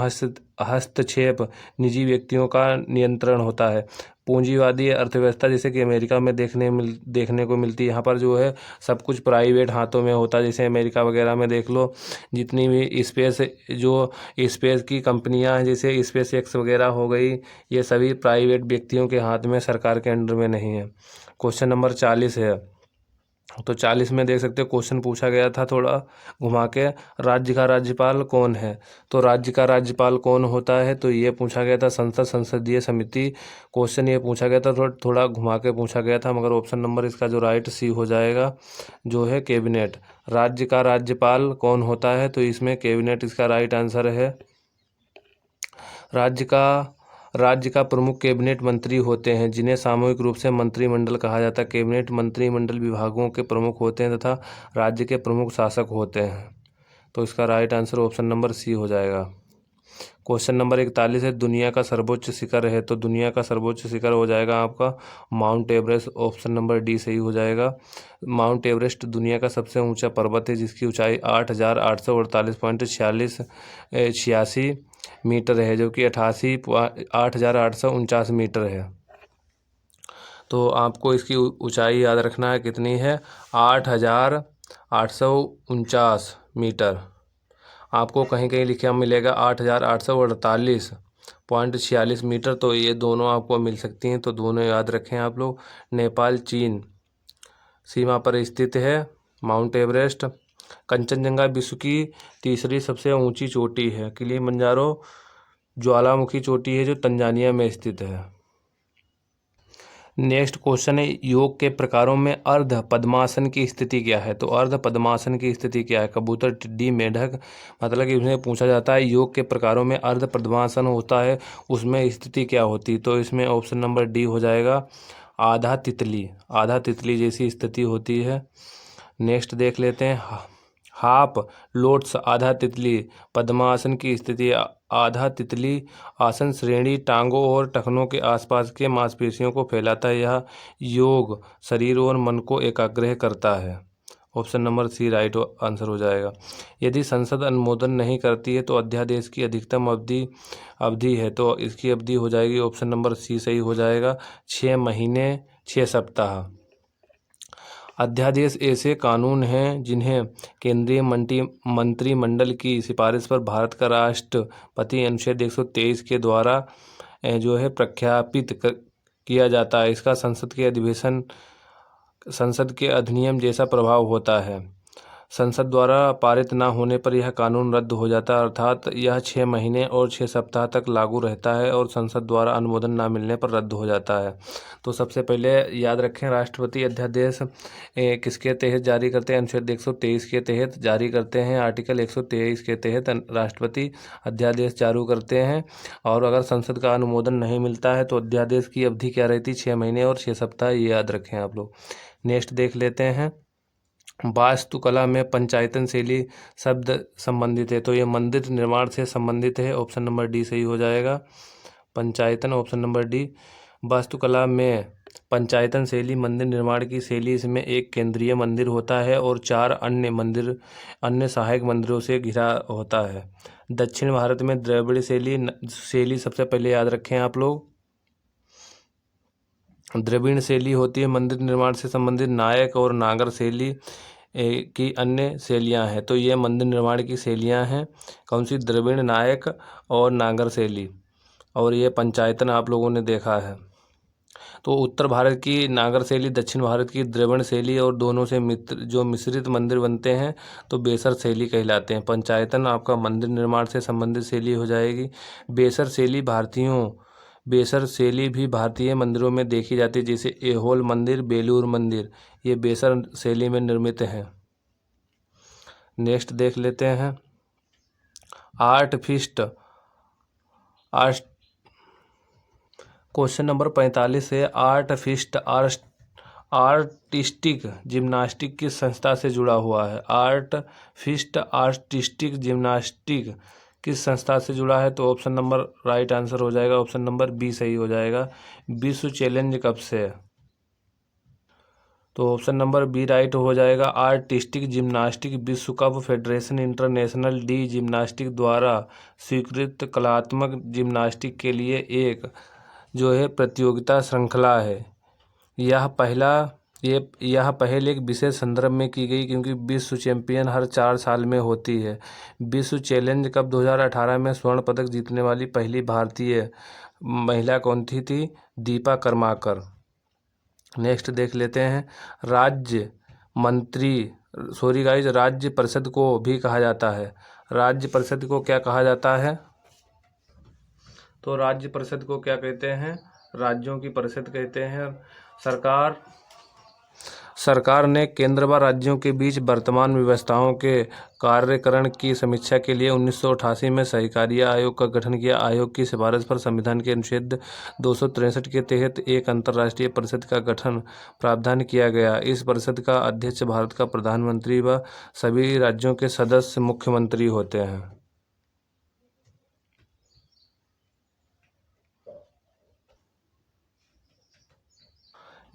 हस्तक्षेप निजी व्यक्तियों का नियंत्रण होता है। पूंजीवादी अर्थव्यवस्था जैसे कि अमेरिका में देखने को मिलती है, यहाँ पर जो है सब कुछ प्राइवेट हाथों में होता है। जैसे अमेरिका वगैरह में देख लो, जितनी भी स्पेस की कंपनियां हैं, जैसे स्पेस एक्स वगैरह हो गई, ये सभी प्राइवेट व्यक्तियों के हाथ में, सरकार के अंडर में नहीं है। क्वेश्चन नंबर 40 है। तो 40 में देख सकते हो क्वेश्चन पूछा गया था थोड़ा घुमा के, राज्य का राज्यपाल कौन है। तो राज्य का राज्यपाल कौन होता है, तो ये पूछा गया था संसदीय समिति। क्वेश्चन ये पूछा गया था, थोड़ा घुमा के पूछा गया था, मगर ऑप्शन नंबर इसका जो राइट सी हो जाएगा जो है कैबिनेट। राज्य का राज्यपाल कौन होता है, तो इसमें कैबिनेट इसका राइट आंसर है। राज्य का प्रमुख कैबिनेट मंत्री होते हैं, जिन्हें सामूहिक रूप से मंत्रिमंडल कहा जाता है। कैबिनेट मंत्रिमंडल विभागों के प्रमुख होते हैं तथा राज्य के प्रमुख शासक होते हैं। तो इसका right answer option number C हो जाएगा। क्वेश्चन नंबर 41 है, दुनिया का सर्वोच्च शिखर है, तो दुनिया का सर्वोच्च शिखर हो जाएगा आपका mount Everest. Option number D सही हो जाएगा। माउंट एवरेस्ट दुनिया का सबसे ऊंचा पर्वत है, जिसकी ऊंचाई 8,848.46 मीटर है, जो कि 8,849 मीटर है। तो आपको इसकी ऊंचाई याद रखना है, कितनी है, 8,849 मीटर। आपको कहीं कहीं लिखा मिलेगा 8,848.46 मीटर, तो ये दोनों आपको मिल सकती हैं, तो दोनों याद रखें आप लोग। नेपाल चीन सीमा पर स्थित है माउंट एवरेस्ट। कंचनजंगा विश्व की तीसरी सबसे ऊंची चोटी है। किलिमंजारो ज्वालामुखी चोटी है, जो तंजानिया में स्थित है। नेक्स्ट क्वेश्चन है, योग के प्रकारों में अर्ध पद्मासन की स्थिति क्या है, तो अर्ध पद्मासन की स्थिति क्या है। कबूतर, टिड्डी, मेढक, मतलब कि इसमें पूछा जाता है योग के प्रकारों में अर्ध पद्मासन होता है, उसमें स्थिति क्या होती, तो इसमें ऑप्शन नंबर डी हो जाएगा, आधा तितली। आधा तितली जैसी स्थिति होती है। नेक्स्ट देख लेते हैं, हाफ लोटस आधा तितली पद्मासन की स्थिति। आधा तितली आसन श्रेणी टांगों और टखनों के आसपास के मांसपेशियों को फैलाता है। यह योग शरीर और मन को एकाग्र करता है। Option number C right answer हो जाएगा। यदि संसद अनुमोदन नहीं करती है तो अध्यादेश की अधिकतम अवधि है, तो इसकी अवधि हो जाएगी, ऑप्शन नंबर सी सही हो जाएगा, 6 महीने 6 सप्ताह। अध्यादेश ऐसे कानून हैं जिन्हें केंद्रीय मंत्रिमंडल की सिफारिश पर भारत का राष्ट्रपति अनुच्छेद 123 के द्वारा जो है प्रख्यापित किया जाता है। इसका संसद के अधिनियम जैसा प्रभाव होता है। संसद द्वारा पारित न होने पर यह कानून रद्द हो जाता है, अर्थात यह 6 महीने और 6 सप्ताह तक लागू रहता है और संसद द्वारा अनुमोदन न मिलने पर रद्द हो जाता है। तो सबसे पहले याद रखें, राष्ट्रपति अध्यादेश किसके तहत जारी करते हैं, अनुच्छेद 123 के तहत जारी करते हैं। आर्टिकल 123 के तहत राष्ट्रपति अध्यादेश जारी करते हैं, और अगर संसद का अनुमोदन नहीं मिलता है तो अध्यादेश की अवधि क्या रहती, 6 महीने और 6 सप्ताह, ये याद रखें आप लोग। नेक्स्ट देख लेते हैं, वास्तुकला में पंचायतन शैली शब्द संबंधित है, तो ये मंदिर निर्माण से संबंधित है, ऑप्शन नंबर डी सही हो जाएगा। पंचायतन ऑप्शन नंबर डी। वास्तुकला में पंचायतन शैली मंदिर निर्माण की शैली, इसमें एक केंद्रीय मंदिर होता है और 4 अन्य सहायक मंदिरों से घिरा होता है। दक्षिण भारत में द्रविड़ शैली सबसे पहले याद रखें आप लोग। द्रविड़ शैली होती है मंदिर निर्माण से संबंधित। नायक और नागर शैली की अन्य शैलियाँ हैं, तो ये मंदिर निर्माण की शैलियाँ हैं, कौन सी, द्रविड़, नायक और नागर शैली। और ये पंचायतन आप लोगों ने देखा है। तो उत्तर भारत की नागर शैली, दक्षिण भारत की द्रविड़ शैली, और दोनों से मिश्रित मंदिर बनते हैं तो बेसर शैली कहलाते हैं। पंचायतन आपका मंदिर निर्माण से संबंधित शैली हो जाएगी। बेसर शैली भी भारतीय मंदिरों में देखी जाती है, जैसे ऐहोल मंदिर, बेलूर मंदिर, ये बेसर शैली में निर्मित हैं। नेक्स्ट देख लेते हैं, क्वेश्चन नंबर 45 है, आर्टिस्टिक जिम्नास्टिक किस संस्था से जुड़ा हुआ है। आर्टिस्टिक जिम्नास्टिक किस संस्था से जुड़ा है, तो ऑप्शन नंबर राइट आंसर हो जाएगा, ऑप्शन नंबर बी सही हो जाएगा। विश्व चैलेंज कब से है, तो ऑप्शन नंबर बी राइट हो जाएगा। आर्टिस्टिक जिम्नास्टिक विश्व cup federation international de Gymnastique द्वारा स्वीकृत कलात्मक जिम्नास्टिक के लिए एक जो है प्रतियोगिता श्रृंखला है। यह पहल एक विशेष संदर्भ में की गई, क्योंकि विश्व चैंपियन हर 4 साल में होती है। विश्व चैलेंज कप 2018 में स्वर्ण पदक जीतने वाली पहली भारतीय महिला कौन थी, दीपा कर्माकर। नेक्स्ट देख लेते हैं, राज्य परिषद को भी कहा जाता है। राज्य परिषद को क्या कहा जाता है, तो राज्य परिषद को क्या कहते हैं, राज्यों की परिषद कहते हैं। सरकार ने केंद्र व राज्यों के बीच वर्तमान व्यवस्थाओं के कार्यकरण की समीक्षा के लिए 1988 में सहकारिता आयोग का गठन किया। आयोग की सिफारिश पर संविधान के अनुच्छेद 263 के तहत एक अंतर्राष्ट्रीय परिषद का गठन प्रावधान किया गया। इस परिषद का अध्यक्ष भारत का प्रधानमंत्री व सभी राज्यों के सदस्य मुख्यमंत्री होते हैं।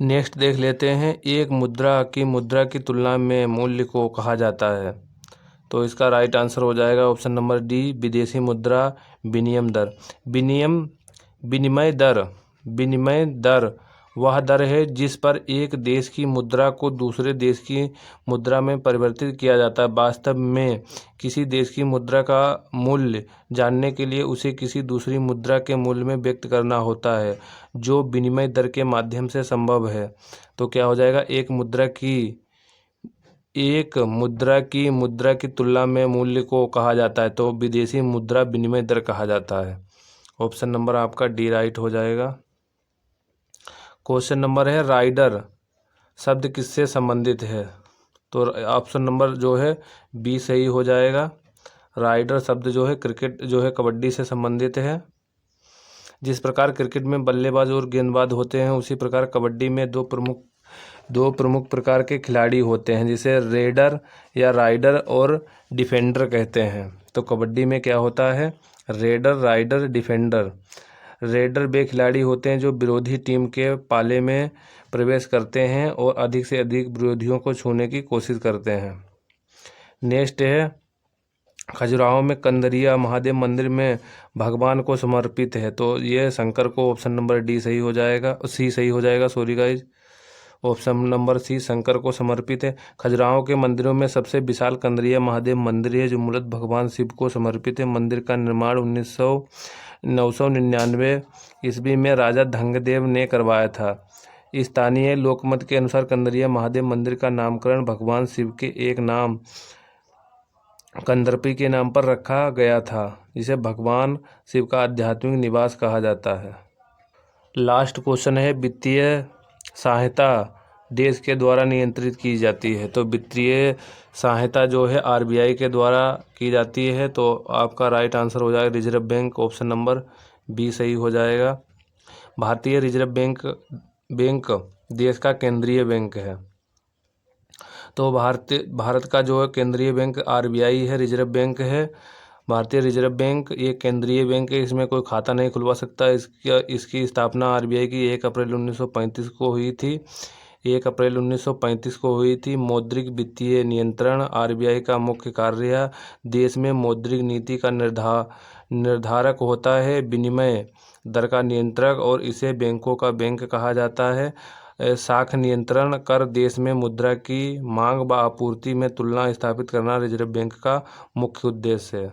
नेक्स्ट देख लेते हैं, एक मुद्रा की तुलना में मूल्य को कहा जाता है। तो इसका राइट आंसर हो जाएगा ऑप्शन नंबर डी, विदेशी मुद्रा विनिमय दर। विनियम विनिमय दर वह दर है जिस पर एक देश की मुद्रा को दूसरे देश की मुद्रा में परिवर्तित किया जाता है। वास्तव में किसी देश की मुद्रा का मूल्य जानने के लिए उसे किसी दूसरी मुद्रा के मूल्य में व्यक्त करना होता है, जो विनिमय दर के माध्यम से संभव है। तो क्या हो जाएगा, मुद्रा की तुलना में मूल्य को कहा जाता है, तो विदेशी मुद्रा विनिमय दर कहा जाता है। ऑप्शन नंबर आपका डी राइट हो जाएगा। क्वेश्चन नंबर है, राइडर शब्द किससे संबंधित है? तो ऑप्शन नंबर जो है बी सही हो जाएगा। राइडर शब्द जो है क्रिकेट जो है कबड्डी से संबंधित है। जिस प्रकार क्रिकेट में बल्लेबाज और गेंदबाज होते हैं, उसी प्रकार कबड्डी में दो प्रमुख प्रकार के खिलाड़ी होते हैं, जिसे रेडर या राइडर और डिफेंडर कहते हैं। तो कबड्डी में क्या होता है, रेडर, राइडर, डिफेंडर। रेडर वे खिलाड़ी होते हैं जो विरोधी टीम के पाले में प्रवेश करते हैं और अधिक से अधिक विरोधियों को छूने की कोशिश करते हैं। नेक्स्ट है, खजुराहो में कंदरिया महादेव मंदिर में भगवान को समर्पित है। तो ये शंकर को, ऑप्शन नंबर डी सही हो जाएगा, सी सही हो जाएगा, sorry guys. Option number C Shankar को समर्पित है। खजुराहो के मंदिरों में सबसे विशाल कंदरिया महादेव मंदिर है, जो मूलतः भगवान शिव को समर्पित है। मंदिर का निर्माण 999 ईस्वी में राजा धंगदेव ने करवाया था। स्थानीय लोकमत के अनुसार कंदरिया महादेव मंदिर का नामकरण भगवान शिव के एक नाम कंदर्पी के नाम पर रखा गया था, जिसे भगवान शिव का आध्यात्मिक निवास कहा जाता है। लास्ट क्वेश्चन है, वित्तीय सहायता देश के द्वारा नियंत्रित की जाती है। तो वित्तीय सहायता जो है आरबीआई के द्वारा की जाती है। तो आपका राइट आंसर हो जाएगा Reserve Bank, option number B सही हो जाएगा। भारतीय रिजर्व बैंक देश का केंद्रीय बैंक है। तो भारत का जो है केंद्रीय बैंक आरबीआई है, रिजर्व बैंक है। भारतीय रिजर्व बैंक ये केंद्रीय बैंक है, इसमें कोई खाता नहीं खुलवा सकता। इसकी स्थापना आरबीआई की 1 अप्रैल 1935 को हुई थी। 1 अप्रैल 1935 को हुई थी। मौद्रिक वित्तीय नियंत्रण आरबीआई का मुख्य कार्य है। देश में मौद्रिक नीति का निर्धारक होता है, विनिमय दर का नियंत्रक, और इसे बैंकों का बैंक कहा जाता है। साख नियंत्रण कर देश में मुद्रा की मांग व आपूर्ति में तुलना स्थापित करना रिजर्व बैंक का मुख्य उद्देश्य है।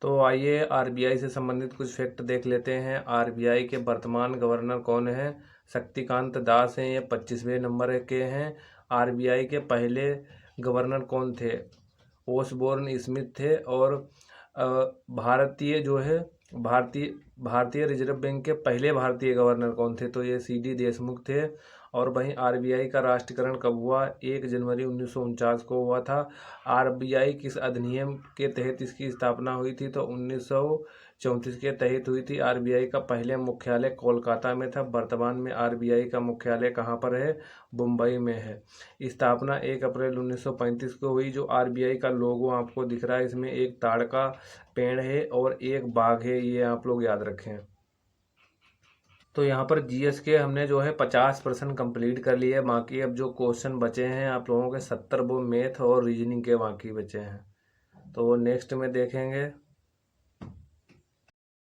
तो आइए आरबीआई से संबंधित कुछ फैक्ट देख लेते हैं। आरबीआई के वर्तमान गवर्नर कौन है? शक्तिकांत दास हैं, ये 25वें नंबर के हैं। आरबीआई के पहले गवर्नर कौन थे? ओसबोर्न स्मिथ थे। और भारतीय रिजर्व बैंक के पहले भारतीय गवर्नर कौन थे? तो ये सीडी देशमुख थे। और वहीं आरबीआई का राष्ट्रीयकरण कब हुआ? 1 जनवरी 1949 को हुआ था। आरबीआई किस अधिनियम के तहत इसकी स्थापना हुई थी? तो 1934 के तहत हुई थी। आरबीआई का पहले मुख्यालय कोलकाता में था। वर्तमान में आरबीआई का मुख्यालय कहाँ पर है? मुंबई में है। स्थापना 1 अप्रैल 1935 को हुई। जो आरबीआई का लोगो आपको दिख रहा है, इसमें एक ताड़ का पेड़ है और एक बाघ है, ये आप लोग याद रखें। तो यहाँ पर जीएस के हमने जो है 50% कंप्लीट कर लिए। बाकी अब जो क्वेश्चन बचे हैं आप लोगों के 70 वो मैथ और रीजनिंग के बाकी बचे हैं, तो वो नेक्स्ट में देखेंगे।